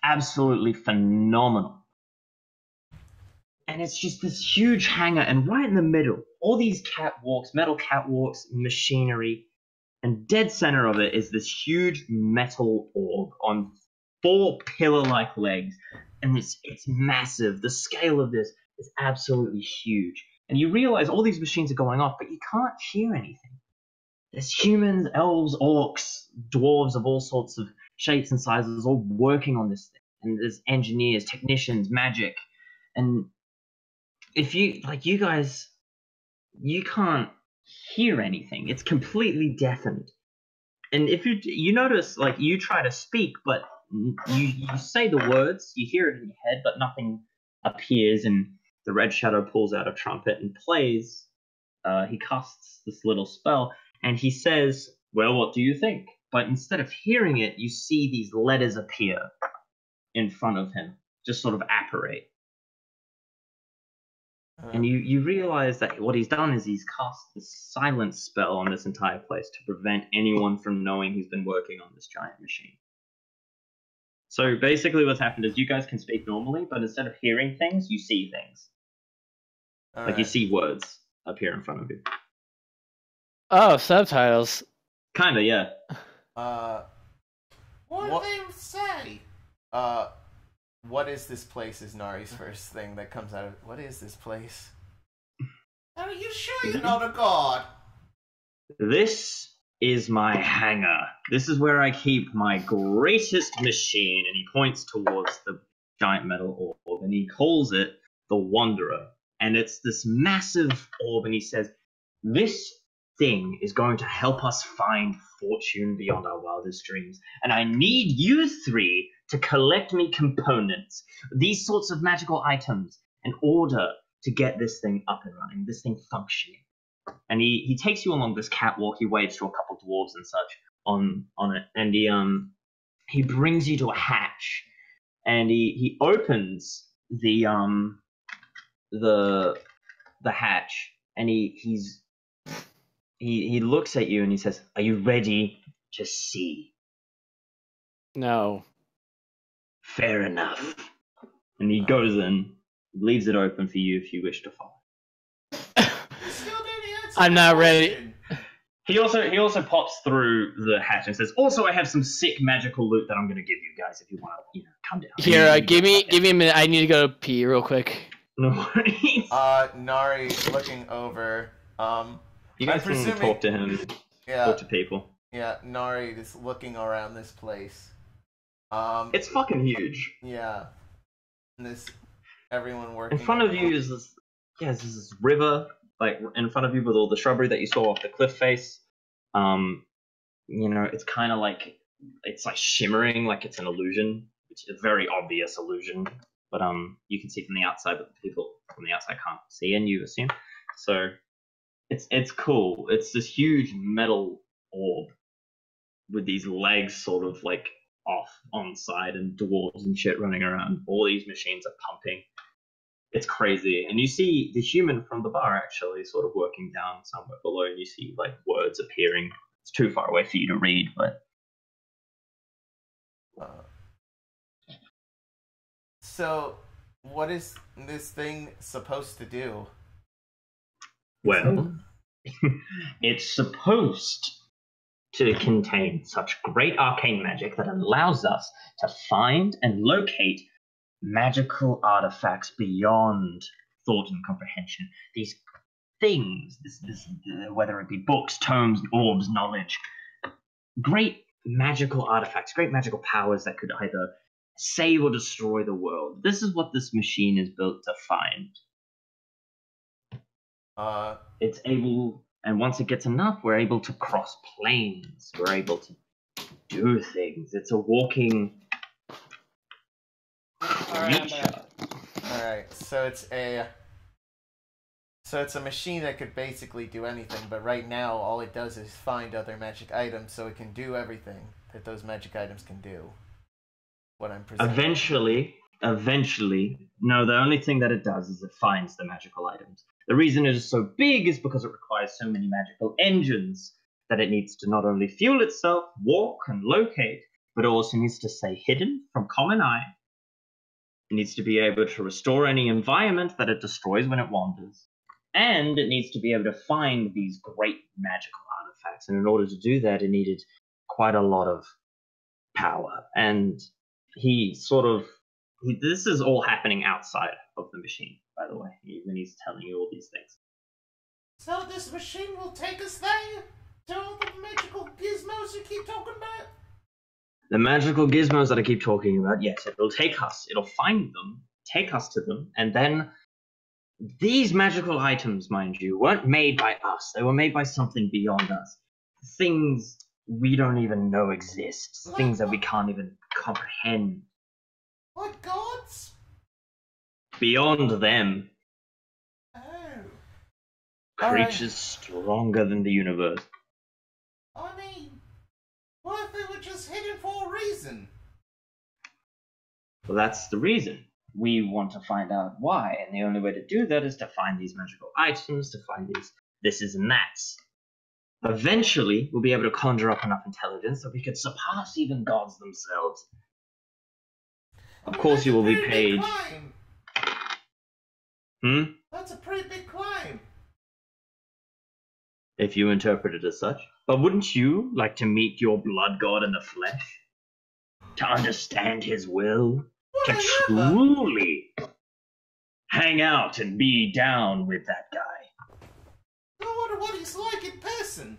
absolutely phenomenal. And it's just this huge hangar, and right in the middle, all these catwalks, metal catwalks, machinery, and dead center of it is this huge metal orb on 4 pillar-like legs, and it's massive. The scale of this is absolutely huge. And you realize all these machines are going off, but you can't hear anything. There's humans, elves, orcs, dwarves of all sorts of shapes and sizes all working on this thing. And there's engineers, technicians, magic, and if you guys, you can't hear anything. It's completely deafened. And if you notice, you try to speak, but you say the words, you hear it in your head, but nothing appears. And the red shadow pulls out a trumpet and plays. He casts this little spell, and he says, "Well, what do you think?" But instead of hearing it, you see these letters appear in front of him, just sort of apparate. And you realize that what he's done is he's cast this silence spell on this entire place to prevent anyone from knowing he's been working on this giant machine. So basically what's happened is you guys can speak normally, but instead of hearing things, you see things. You see words appear in front of you. Oh, subtitles. Kinda, yeah. What do they say? What is this place is Nari's first thing that comes out of it. What is this place? Are you sure you're not a god? This is my hangar. This is where I keep my greatest machine. And he points towards the giant metal orb, and he calls it the Wanderer. And it's this massive orb, and he says, "This thing is going to help us find fortune beyond our wildest dreams. And I need you three to collect me components, these sorts of magical items, in order to get this thing up and running, this thing functioning. And he takes you along this catwalk. He waves to a couple dwarves and such on it, and he brings you to a hatch, and he opens the hatch, and he looks at you and he says, "Are you ready to see?" No. Fair enough. And he goes in, leaves it open for you if you wish to follow. I'm not ready. He also pops through the hatch and says, "Also, I have some sick magical loot that I'm going to give you guys if you want to, come down." Here, give me a minute. I need to go pee real quick. No worries. Nari looking over. You guys can talk to him. Yeah. Talk to people. Yeah, Nari is looking around this place. It's fucking huge. Yeah. And everyone working. In front of you is this river, like in front of you with all the shrubbery that you saw off the cliff face. It's kind of like it's like shimmering, like it's an illusion. It's a very obvious illusion, but you can see from the outside, but the people from the outside can't see, and you assume. So it's cool. It's this huge metal orb with these legs sort of like off on side and dwarves and shit running around. All these machines are pumping. It's crazy. And you see the human from the bar actually sort of working down somewhere below, and you see like words appearing. It's too far away for you to read, but so what is this thing supposed to do? Well, it's supposed to contain such great arcane magic that allows us to find and locate magical artifacts beyond thought and comprehension. These things, whether it be books, tomes, orbs, knowledge, great magical artifacts, great magical powers that could either save or destroy the world. This is what this machine is built to find. It's able, and once it gets enough, we're able to cross planes. We're able to do things. It's a walking creature. Alright, so it's a machine that could basically do anything, but right now all it does is find other magic items, so it can do everything that those magic items can do. What I'm presuming. Eventually, no, the only thing that it does is it finds the magical items. The reason it is so big is because it requires so many magical engines that it needs to not only fuel itself, walk, and locate, but it also needs to stay hidden from common eye. It needs to be able to restore any environment that it destroys when it wanders. And it needs to be able to find these great magical artifacts. And in order to do that, it needed quite a lot of power. And this is all happening outside of the machine, by the way, when he's telling you all these things. So this machine will take us there? To all the magical gizmos you keep talking about? The magical gizmos that I keep talking about, yes, it'll take us. It'll find them, take us to them, and then these magical items, mind you, weren't made by us. They were made by something beyond us. Things we don't even know exist. Things that we can't even comprehend. What gods? Beyond them. Oh. Creatures stronger than the universe. I mean, what if they were just hidden for a reason? Well, that's the reason. We want to find out why, and the only way to do that is to find these magical items, to find these thises and that's. Eventually, we'll be able to conjure up enough intelligence that we could surpass even gods themselves. Of course, you will be paid. That's a pretty big climb. If you interpret it as such. But wouldn't you like to meet your blood god in the flesh? To understand his will? To truly hang out and be down with that guy? I wonder what he's like in person.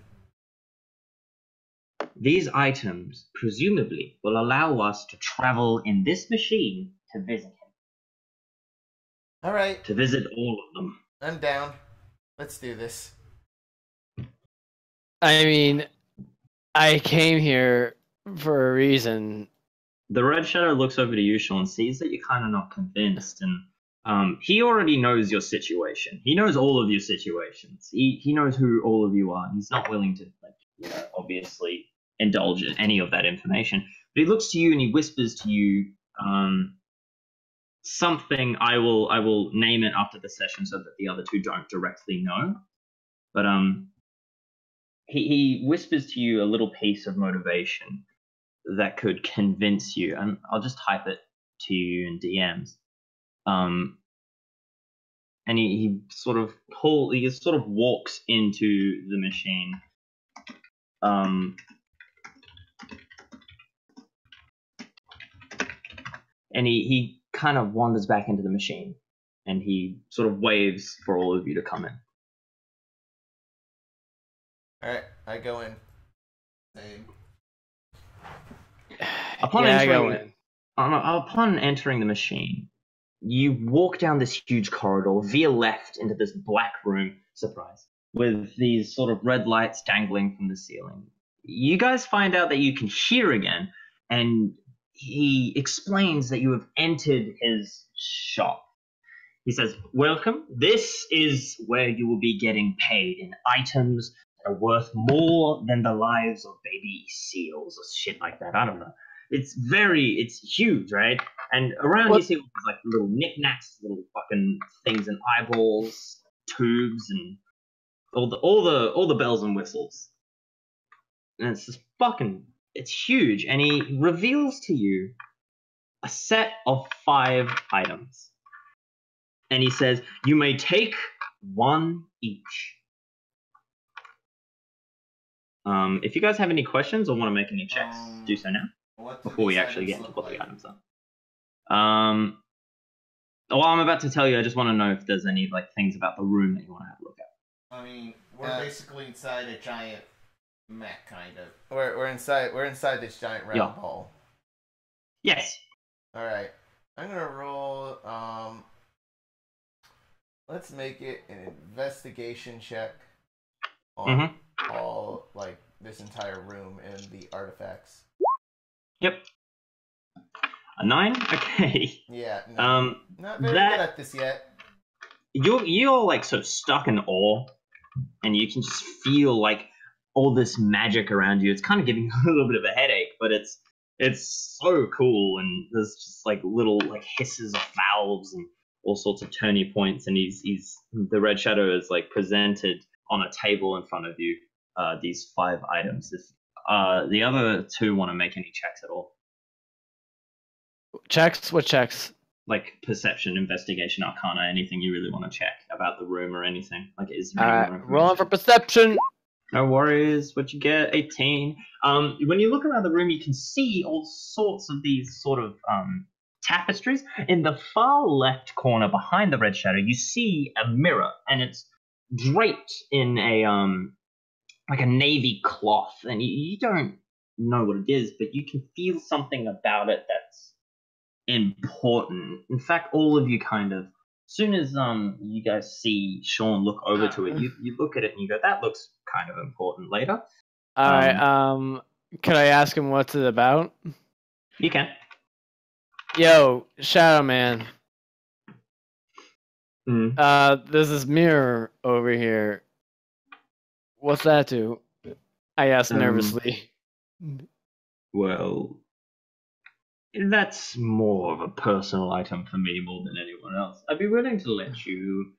These items, presumably, will allow us to travel in this machine to visit him. Alright. To visit all of them. I'm down. Let's do this. I mean, I came here for a reason. The Red Shadow looks over to you, Sean, sees that you're kind of not convinced, and he already knows your situation. He knows all of your situations. He knows who all of you are, and he's not willing to, obviously indulge in any of that information. But he looks to you and he whispers to you something. I will name it after the session so that the other two don't directly know. But he whispers to you a little piece of motivation that could convince you, and I'll just type it to you in DMs. And he sort of walks into the machine. And he kind of wanders back into the machine, and he sort of waves for all of you to come in. All right, I go in. Same. Upon entering the machine, you walk down this huge corridor, veer left into this black room, surprise, with these sort of red lights dangling from the ceiling. You guys find out that you can hear again, and he explains that you have entered his shop. He says, "Welcome. This is where you will be getting paid in items that are worth more than the lives of baby seals," or shit like that. I don't know. It's huge, right? And around you see like little knickknacks, little fucking things and eyeballs, tubes, and all the bells and whistles. And it's just it's huge. And he reveals to you a set of 5 items. And he says, "You may take 1 each." If you guys have any questions or want to make any checks, do so now. Before we actually get into what the items are. Well, I'm about to tell you. I just want to know if there's any things about the room that you want to have a look at. I mean, we're basically inside a giant mech, kind of. We're inside this giant round ball. Yes. All right. I'm gonna roll. Let's make it an investigation check on all this entire room and the artifacts. Yep. A 9? Okay. Yeah. No, not very good at this yet. You're sort of stuck in awe, and you can just feel all this magic around you. It's kind of giving you a little bit of a headache, but it's so cool, and there's just little hisses of valves and all sorts of turning points, and the Red Shadow is presented on a table in front of you. These 5 items. If the other 2 want to make any checks at all. Checks? What checks? Perception, investigation, arcana, anything you really want to check about the room or anything. Is rolling for perception. No worries. What you get? 18. When you look around the room, you can see all sorts of these sort of tapestries. In the far left corner behind the Red Shadow, you see a mirror, and it's draped in a navy cloth, and you don't know what it is, but you can feel something about it that's important. In fact, all of you as soon as you guys see Sean look over to it, you look at it and you go, "That looks kind of important." Later. All right. Can I ask him what's it about? You can. Yo, Shadow Man. There's this mirror over here. What's that do? I asked nervously. Well, that's more of a personal item for me more than anyone else. I'd be willing to let you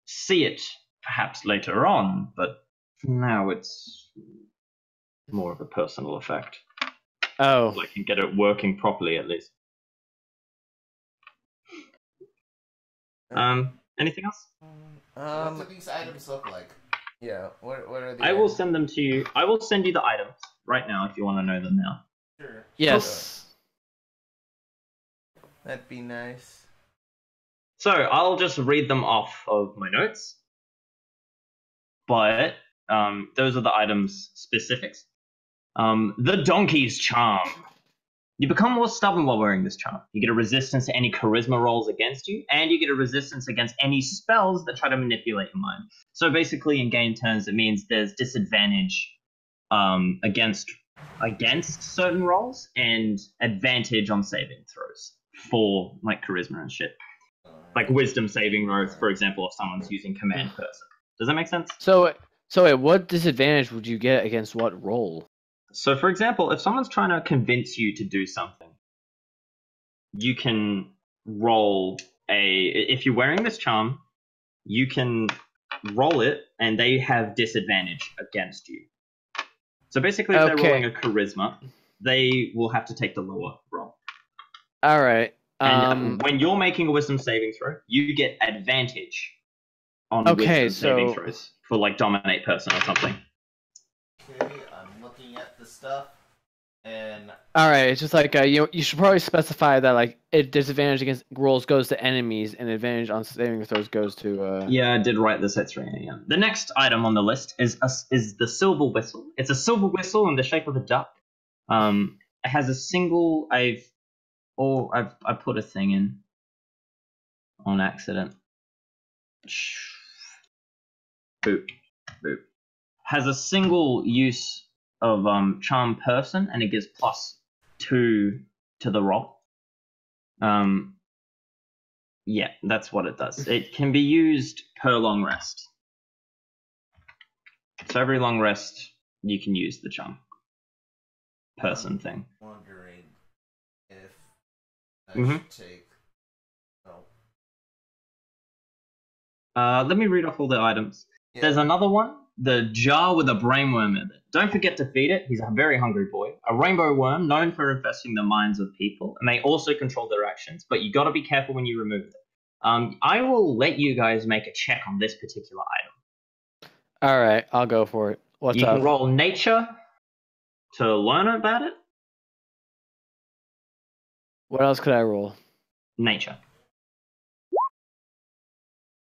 see it perhaps later on, but now it's more of a personal effect. Oh. I can get it working properly at least. Anything else? What do these items look like? Yeah, what are the I will send them to you. I will send you the items right now if you want to know them now. Sure. Yes. That'd be nice. So I'll just read them off of my notes. But those are the items specifics. The donkey's charm. You become more stubborn while wearing this charm. You get a resistance to any charisma rolls against you, and you get a resistance against any spells that try to manipulate your mind. So basically, in game terms, it means there's disadvantage against certain rolls and advantage on saving throws for like charisma and shit. Like wisdom saving throws, for example, if someone's using command person. Does that make sense? So wait, what disadvantage would you get against what roll? So, for example, if someone's trying to convince you to do something, you can roll if you're wearing this charm, you can roll it and they have disadvantage against you. So basically, if they're rolling a charisma, they will have to take the lower roll. All right. And when you're making a wisdom saving throw, you get advantage on wisdom saving throws for like dominate person or something. Okay, I'm looking at the stuff, and all right, it's just like you should probably specify that like disadvantage against rolls goes to enemies and advantage on saving throws goes to. Yeah, I did write this at 3 a.m. The next item on the list is the silver whistle. It's a silver whistle in the shape of a duck. It has a single. I put a thing in on accident. Boop, boop. Has a single use of charm person, and it gives +2 to the roll. Yeah, that's what it does. It can be used per long rest. So every long rest, you can use the charm person thing. Wondering if I should take. Let me read off all the items. Yeah. There's another one, the jar with a brainworm in it. Don't forget to feed it. He's a very hungry boy. A rainbow worm, known for infesting the minds of people, and may also control their actions, but you got to be careful when you remove it. I will let you guys make a check on this particular item. All right, I'll go for it. What's up? You can roll nature to learn about it. What else could I roll? Nature.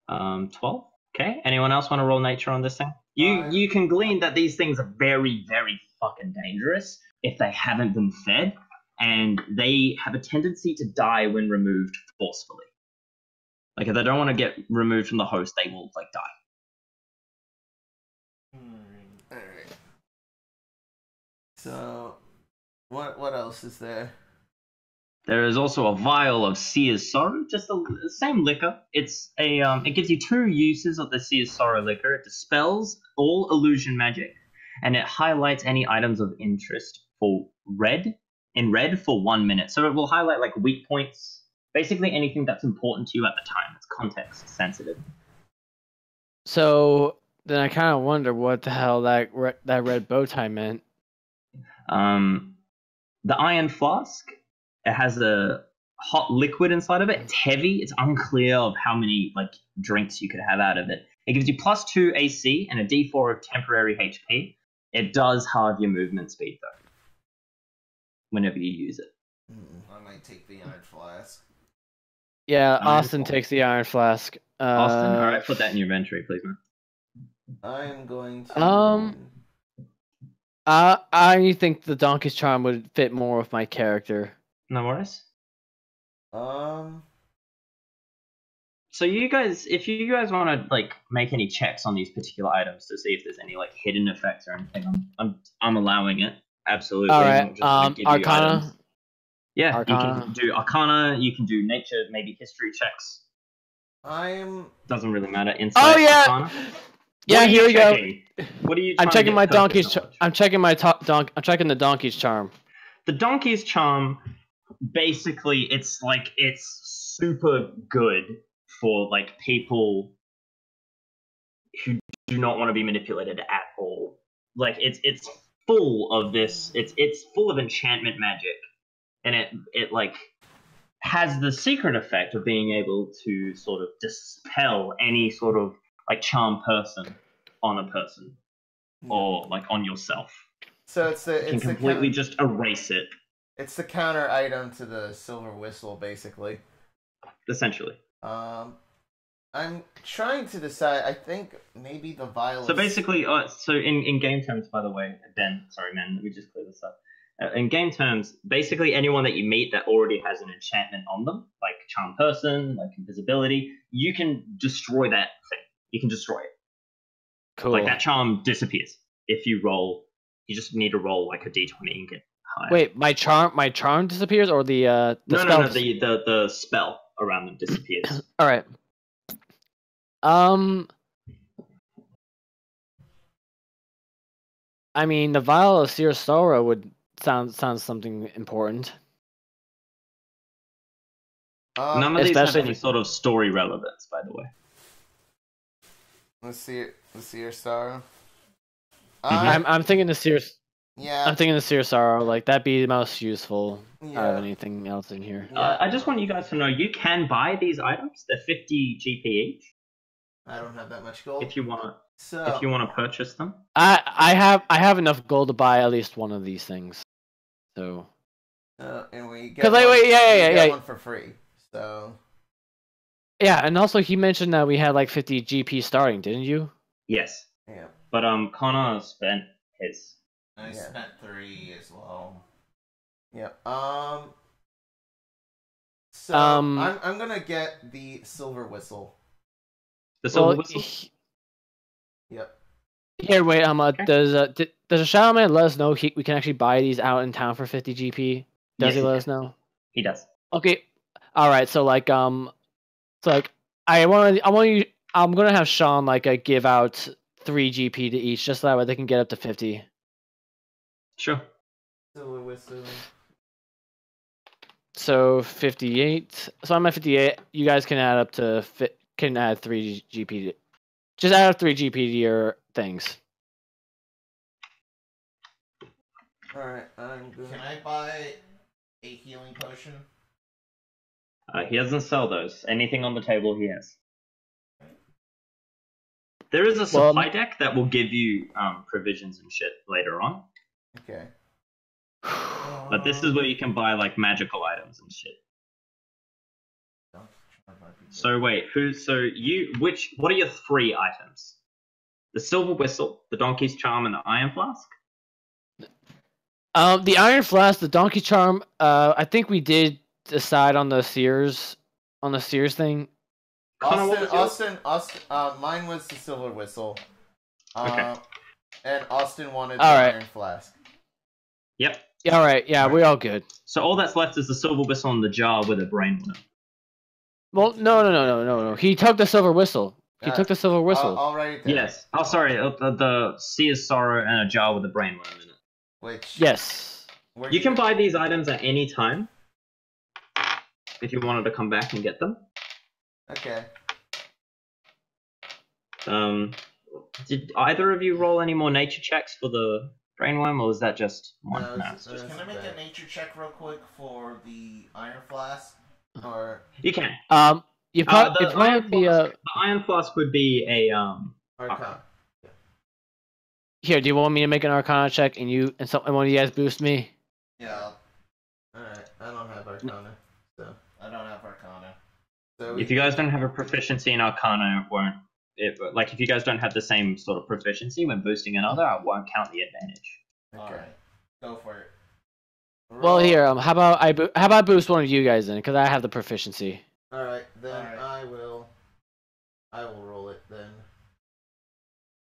12. Okay. Anyone else want to roll nature on this thing? You can glean that these things are very, very fucking dangerous if they haven't been fed, and they have a tendency to die when removed forcefully. Like if they don't want to get removed from the host, they will like die. All right. So, what else is there? There is also a vial of Seer's Sorrow, just the same liquor. It's it gives you 2 uses of the Seer's Sorrow liquor. It dispels all illusion magic, and it highlights any items of interest for red for 1 minute. So it will highlight like weak points, basically anything that's important to you at the time. It's context sensitive. So then I kind of wonder what the hell that red bow tie meant. The iron flask. It has a hot liquid inside of it. It's heavy. It's unclear of how many like drinks you could have out of it. It gives you +2 AC and a D4 of temporary HP. It does halve your movement speed though, whenever you use it. I might take the iron flask. Yeah, Austin takes the iron flask. Austin, all right, put that in your inventory, please, man. I am going to. I think the donkey's charm would fit more with my character. No worries. Um. So you guys, if you guys want to like make any checks on these particular items to see if there's any like hidden effects or anything, I'm allowing it. Absolutely. All right. Arcana. Yeah, Arcana. You can do Arcana. You can do Nature, maybe History checks. Doesn't really matter. Insight. Oh yeah. Arcana. Yeah, here we go. What are you? I'm checking my donkey's. I'm checking my I'm checking the donkey's charm. The donkey's charm, basically, it's super good for like people who do not want to be manipulated at all. Like it's full of this. It's full of enchantment magic, and it like has the secret effect of being able to sort of dispel any sort of like charm person on a person or like on yourself. So it can completely just erase it. It's the counter item to the silver whistle, basically. Essentially. I'm trying to decide. I think maybe the vial. So basically, so in game terms, by the way, Ben. Sorry, man. Let me just clear this up. in game terms, basically anyone that you meet that already has an enchantment on them, like Charm Person, like Invisibility, you can destroy that thing. You can destroy it. Cool. Like that charm disappears if you roll. You just need to roll like a d20 and get higher. Wait, my charm disappears, or the spell? No, the spell around them disappears. All right. I mean, the Vial of Seer Sorrow would sound something important. None of these have especially any sort of story relevance, by the way. Let's see your Sorrow. I'm thinking the Seer. Yeah. I'm thinking the Seer Sorrow. Like that'd be the most useful Yeah. out of anything else in here. I just want you guys to know you can buy these items. They're 50 GP each. I don't have that much gold. If you want So to purchase them. I have enough gold to buy at least one of these things. So. And we get 'Cause, one, like, get one for free. So. Yeah, and also he mentioned that we had like 50 GP starting, didn't you? Yes. Yeah. But Connor spent his. I spent 3 as well. Yeah. So I'm gonna get the Silver Whistle. The Silver Whistle? Yep. Here, wait. Does a Shadow Man let us know we can actually buy these out in town for 50 GP? Does Yes, he let us know? He does. Okay. All right. So like I'm gonna have Sean give out 3 GP to each, just so that way they can get up to 50. Sure. Silver Whistle. So 58. So I'm at 58. You guys can add 3 GP. Just add up 3 GP to your things. Alright, I'm good. Can I buy a healing potion? He doesn't sell those. Anything on the table, he has. There is a supply deck that will give you provisions and shit later on. Okay. But this is where you can buy like magical items and shit. So wait, what are your 3 items? The Silver Whistle, the Donkey's Charm, and the Iron Flask? The Iron Flask, the Donkey Charm, I think we did decide on the Sears thing. Austin, mine was the Silver Whistle. Okay. And Austin wanted the Alright. Iron Flask. Yep. Yeah, alright, yeah, we're all good. So all that's left is the Silver Whistle and the jar with a brain on it. Well, no. He took the Silver Whistle. He took the Silver Whistle. I'll write it down. Yes. Oh, sorry. The Seer's Sorrow and a jar with a brain worm in it. Which? Yes. You can buy these items at any time. If you wanted to come back and get them. Okay. Did either of you roll any more nature checks for the brainworm, or was that just one? No, Can I make a nature check real quick for the Iron Flask? Or You can. It might be The Iron Flask would be a Arcana. Here, do you want me to make an Arcana check and one of you guys boost me? Yeah. Alright, I don't have Arcana, so. I don't have Arcana. So If you guys don't have a proficiency in Arcana, it won't. If you guys don't have the same sort of proficiency when boosting another, I won't count the advantage. Okay. Alright. Go for it. Well, here, how about I boost one of you guys in, because I have the proficiency. Alright, then Alright. I will roll it then.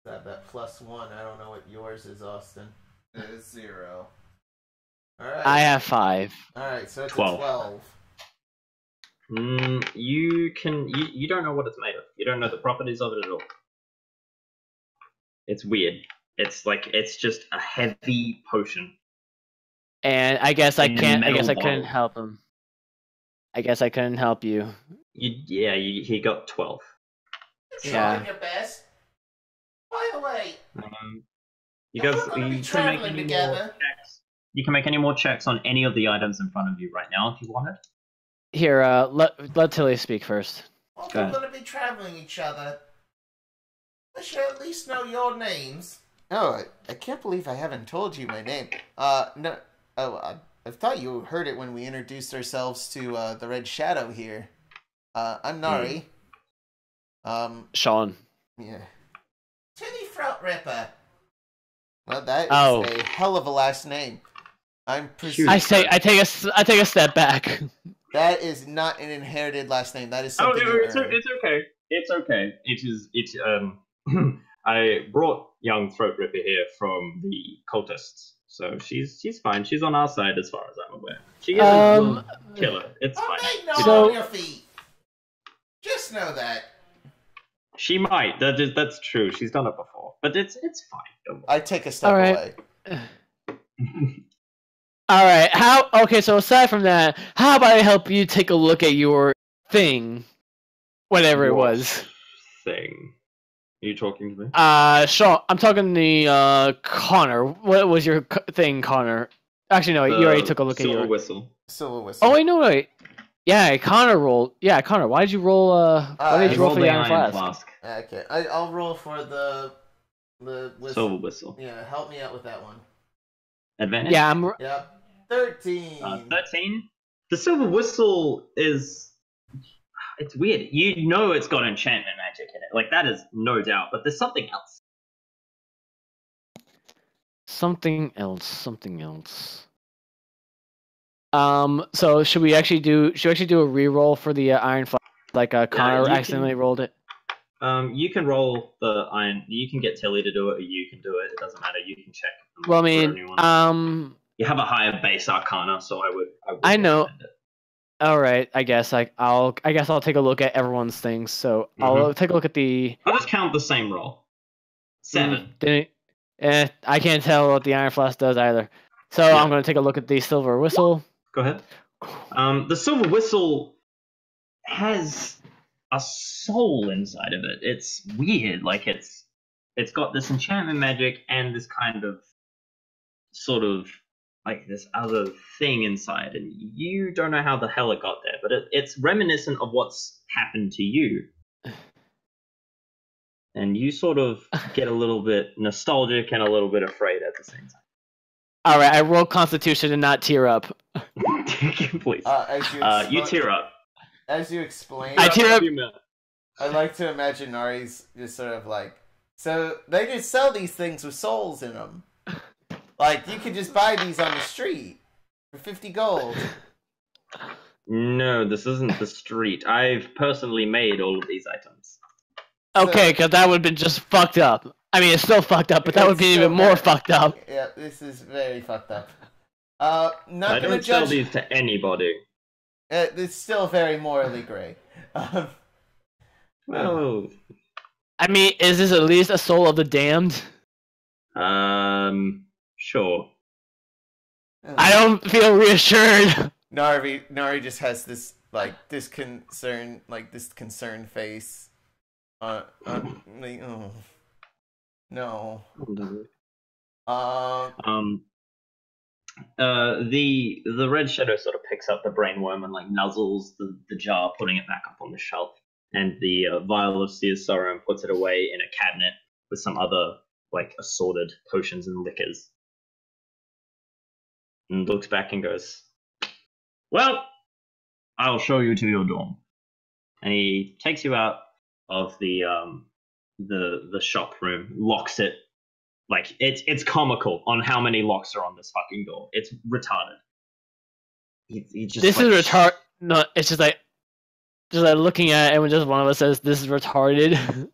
That +1. I don't know what yours is, Austin. It is 0. Alright. I have 5. Alright, so it's 12. a 12. You don't know what it's made of. You don't know the properties of it at all. It's weird. It's just a heavy potion. And I guess I In a can't. I metal guess I bottle. couldn't help him. I guess I couldn't help you. He got 12. Yeah. Trying your best. By the way, You if guys, we're gonna be you can make traveling any more together. checks. You can make any more checks on any of the items in front of you right now if you wanted. Here, let Tilly speak first. Well, if Go we're ahead. gonna be traveling each other, I should at least know your names. Oh, I can't believe I haven't told you my name. No. Oh, I thought you heard it when we introduced ourselves to the Red Shadow here. I'm Nari. Sean. Yeah. Titty Throat Ripper. Well, that is Oh. a hell of a last name. I'm I take a step back. That is not an inherited last name. That is Oh, something no, you it's earned. okay. It's okay. I brought young Throat Ripper here from the cultists, so she's fine. She's on our side as far as I'm aware. She is a little killer. It's fine. Make no on your feet. Just know that. She might. That's true. She's done it before, but it's fine. Don't worry. I take a step away. All right. Okay, so aside from that, how about I help you take a look at your thing, whatever it was. Thing. Are you talking to me? Sure. I'm talking to Connor. What was your thing, Connor? Actually, no. You already took a look at your whistle. Silver whistle. Oh wait, no, wait. Yeah, Connor rolled. Yeah, Connor. Why did you roll? Why did you roll for the iron flask? Okay, I'll roll for the whistle. Silver whistle. Yeah, help me out with that one. Advantage. Yeah, Yep. 13. 13. The silver whistle is. It's weird. You know it's got enchantment magic in it. Like, that is no doubt. But there's something else. Something else. So should we actually do a re-roll for the iron flask? Like Connor accidentally rolled it. You can roll the iron. You can get Tilly to do it, or you can do it. It doesn't matter. You can check. Well, I mean, you have a higher base arcana, so I would I know. It. All right, I guess I'll take a look at everyone's things. So I'll take a look at the. I'll just count the same roll. 7. I can't tell what the iron flask does either. So I'm going to take a look at the silver whistle. Go ahead. The silver whistle has a soul inside of it. It's weird. Like it's got this enchantment magic and this kind of sort of like this other thing inside, and you don't know how the hell it got there, but it's reminiscent of what's happened to you. And you sort of get a little bit nostalgic and a little bit afraid at the same time. All right, I roll Constitution and not tear up. Please. You tear up. As you explain, I tear up. I like to imagine Nari's just sort of like, so they just sell these things with souls in them. Like, you could just buy these on the street for 50 gold. No, this isn't the street. I've personally made all of these items. Okay, because that would have been just fucked up. I mean, it's still fucked up, but that would be even more fucked up. Yeah, this is very fucked up. I don't sell these to anybody. It's still very morally gray. Well, I mean, is this at least a soul of the damned? Sure. I don't feel reassured. Nari just has this concerned face. Like, oh. No. The red shadow sort of picks up the brainworm and like nuzzles the jar, putting it back up on the shelf, and the vial of Seer's Sorrow and puts it away in a cabinet with some other like assorted potions and liquors. And looks back and goes, "Well, I'll show you to your dorm." And he takes you out of the shop room, locks it. Like it's comical on how many locks are on this fucking door. It's retarded. He just this is retarded. No, it's just like looking at it, and when just one of us says this is retarded.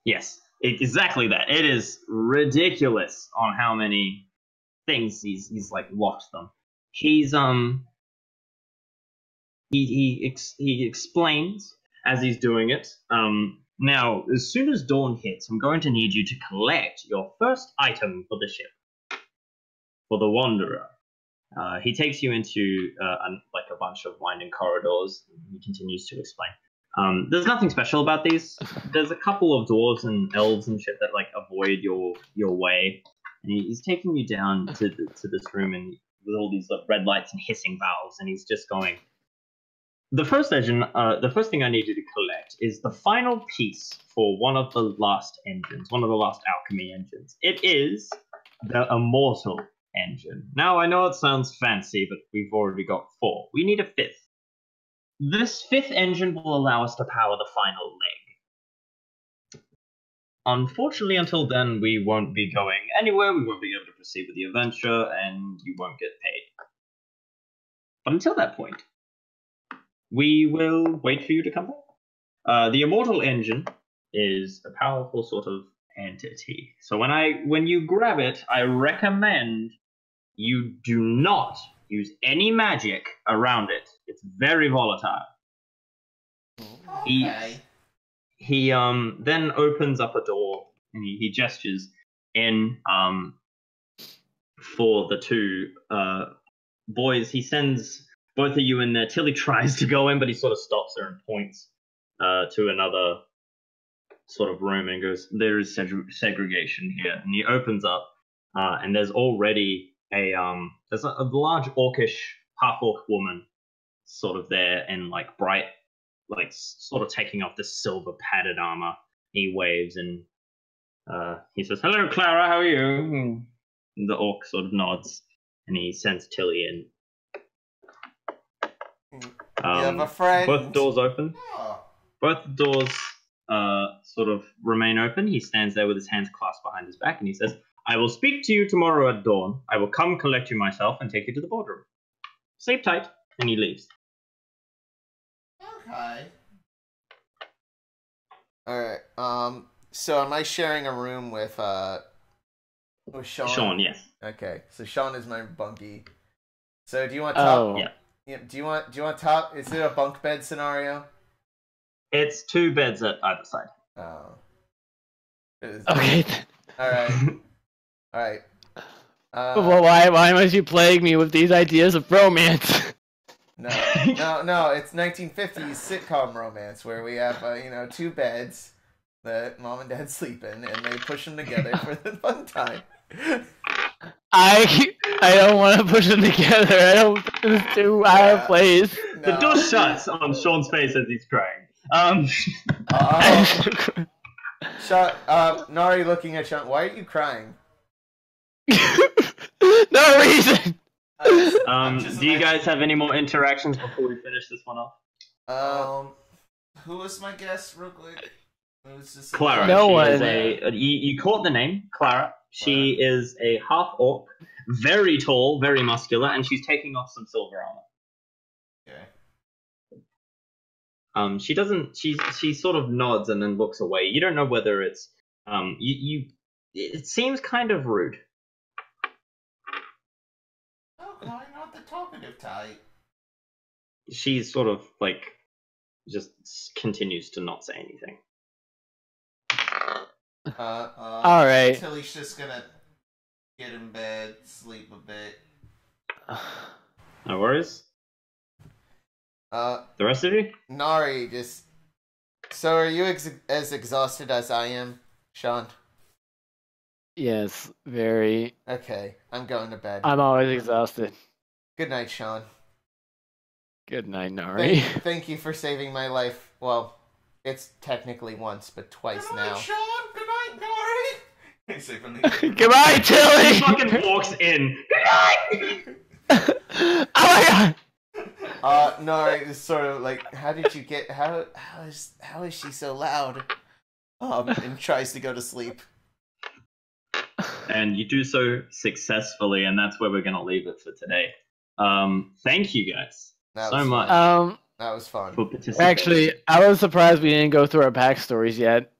Yes, exactly that. It is ridiculous on how many things he's like locked them. He's he explains as he's doing it. Now, as soon as dawn hits, I'm going to need you to collect your first item for the ship. For the Wanderer. He takes you into a bunch of winding corridors. He continues to explain. There's nothing special about these. There's a couple of dwarves and elves and shit that like avoid your way. And he's taking you down to this room and with all these red lights and hissing valves, and he's just going, the first thing I need you to collect is the final piece for one of the last engines, one of the last alchemy engines. It is the Immortal engine. Now, I know it sounds fancy, but we've already got 4. We need a 5th. This 5th engine will allow us to power the final leg. unfortunately, until then, we won't be going anywhere. We won't be able to proceed with the adventure, and you won't get paid. But until that point, we will wait for you to come back. The Immortal Engine is a powerful sort of entity. So when you grab it, I recommend you do not use any magic around it. It's very volatile. Okay. He then opens up a door and he gestures in for the two boys. He sends both of you in there. Tilly tries to go in, but he sort of stops her and points to another sort of room and goes, "There is segregation here." And he opens up, and there's already there's a large orcish, half-orc woman sort of there in like bright, like sort of taking off this silver padded armor. He waves and he says, "Hello, Clara, how are you?" And the orc sort of nods and he sends Tilly in. You have a friend. Both doors open. Oh. Both doors sort of remain open. He stands there with his hands clasped behind his back and he says, "I will speak to you tomorrow at dawn. I will come collect you myself and take you to the boardroom. Sleep tight." And he leaves. Okay. Alright, so am I sharing a room with Sean? Sean, yes. Okay, so Sean is my bunkie. So do you want top? Oh. Yeah, do you want top? Is it a bunk bed scenario? It's 2 beds at either side. Oh. Okay. Then. Alright. Well, why must you plague me with these ideas of romance? No, it's 1950s sitcom romance where we have, 2 beds that mom and dad sleep in, and they push them together for the fun time. I don't want to push them together. I don't think it's too out of place. The door shuts on Sean's face as he's crying. Nari looking at Sean. Why are you crying? No reason. Do you guys have any more interactions before we finish this one off? Who was my guest, real quick? It was just Clara. No she one. Is you caught the name, Clara. She is a half orc, very tall, very muscular, and she's taking off some silver armor. Okay. She doesn't. She sort of nods and then looks away. You don't know whether it's It seems kind of rude. Okay, not the talkative type. She's sort of like just continues to not say anything. All right. Tilly's just gonna get in bed, sleep a bit. No worries. The rest of you? Nari, just... So are you as exhausted as I am, Sean? Yes, very. Okay, I'm going to bed. I'm always exhausted. Good night, Sean. Good night, Nari. Thank you for saving my life. Well, it's technically once, but twice Good now. night, Sean. Good night, Nari. I say from the Goodbye, Tilly. He fucking walks in. Oh my god. Nari is sort of like, how did you get? How is she so loud? And tries to go to sleep. And you do so successfully, and that's where we're going to leave it for today. Thank you guys so much That was fun. for participating. Actually, I was surprised we didn't go through our backstories yet.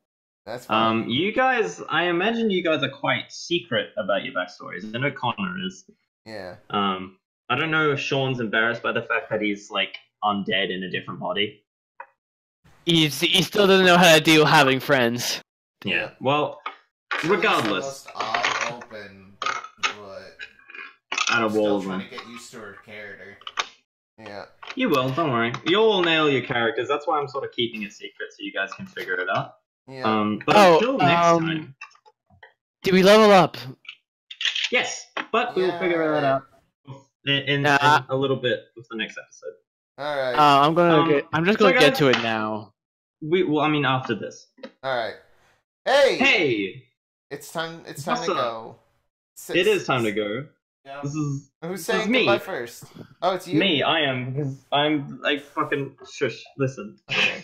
That's fun. You guys, I imagine you guys are quite secret about your backstories. I know Connor is. Yeah. I don't know if Sean's embarrassed by the fact that he's like undead in a different body. He still doesn't know how to deal having friends. Yeah. Well, regardless, I'll open, but out of still all of trying them, to get used to her character. Yeah. you will. Don't worry. You'll all nail your characters. That's why I'm sort of keeping it secret so you guys can figure it out. Yeah. But until next time. Did we level up? Yes, but we will figure that out in a little bit with the next episode. All right. I'm just gonna get to it now. After this. All right. Hey. Hey. It's time. It's What's time to up? go. It is time to go. Yeah. Who's saying me. goodbye first? Oh, it's you. Me, I am, because I'm like fucking shush. Listen. Okay.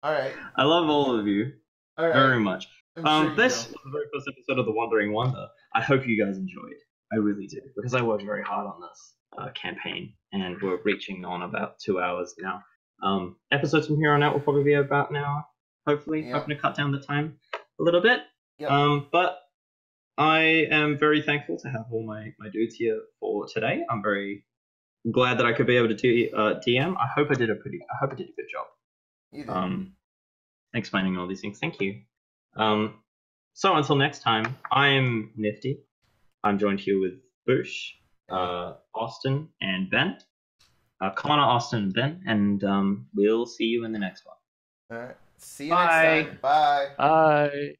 All right. I love all of you All right. very much. I'm sure you This don't. was the very first episode of The Wandering Wonder. I hope you guys enjoyed. I really do, because I worked very hard on this campaign, and we're reaching on about 2 hours now. Episodes from here on out will probably be about an hour, hopefully. Yep. Hoping to cut down the time a little bit. Yep. But I am very thankful to have all my dudes here for today. I'm very glad that I could be able to DM. I hope I did a good job. You did. Explaining all these things. Thank you. So until next time, I'm Nifty. I'm joined here with Boosh, Austin, and Ben. Connor, Austin, and Ben, and we'll see you in the next one. All right. See you Bye. next time. Bye. Bye.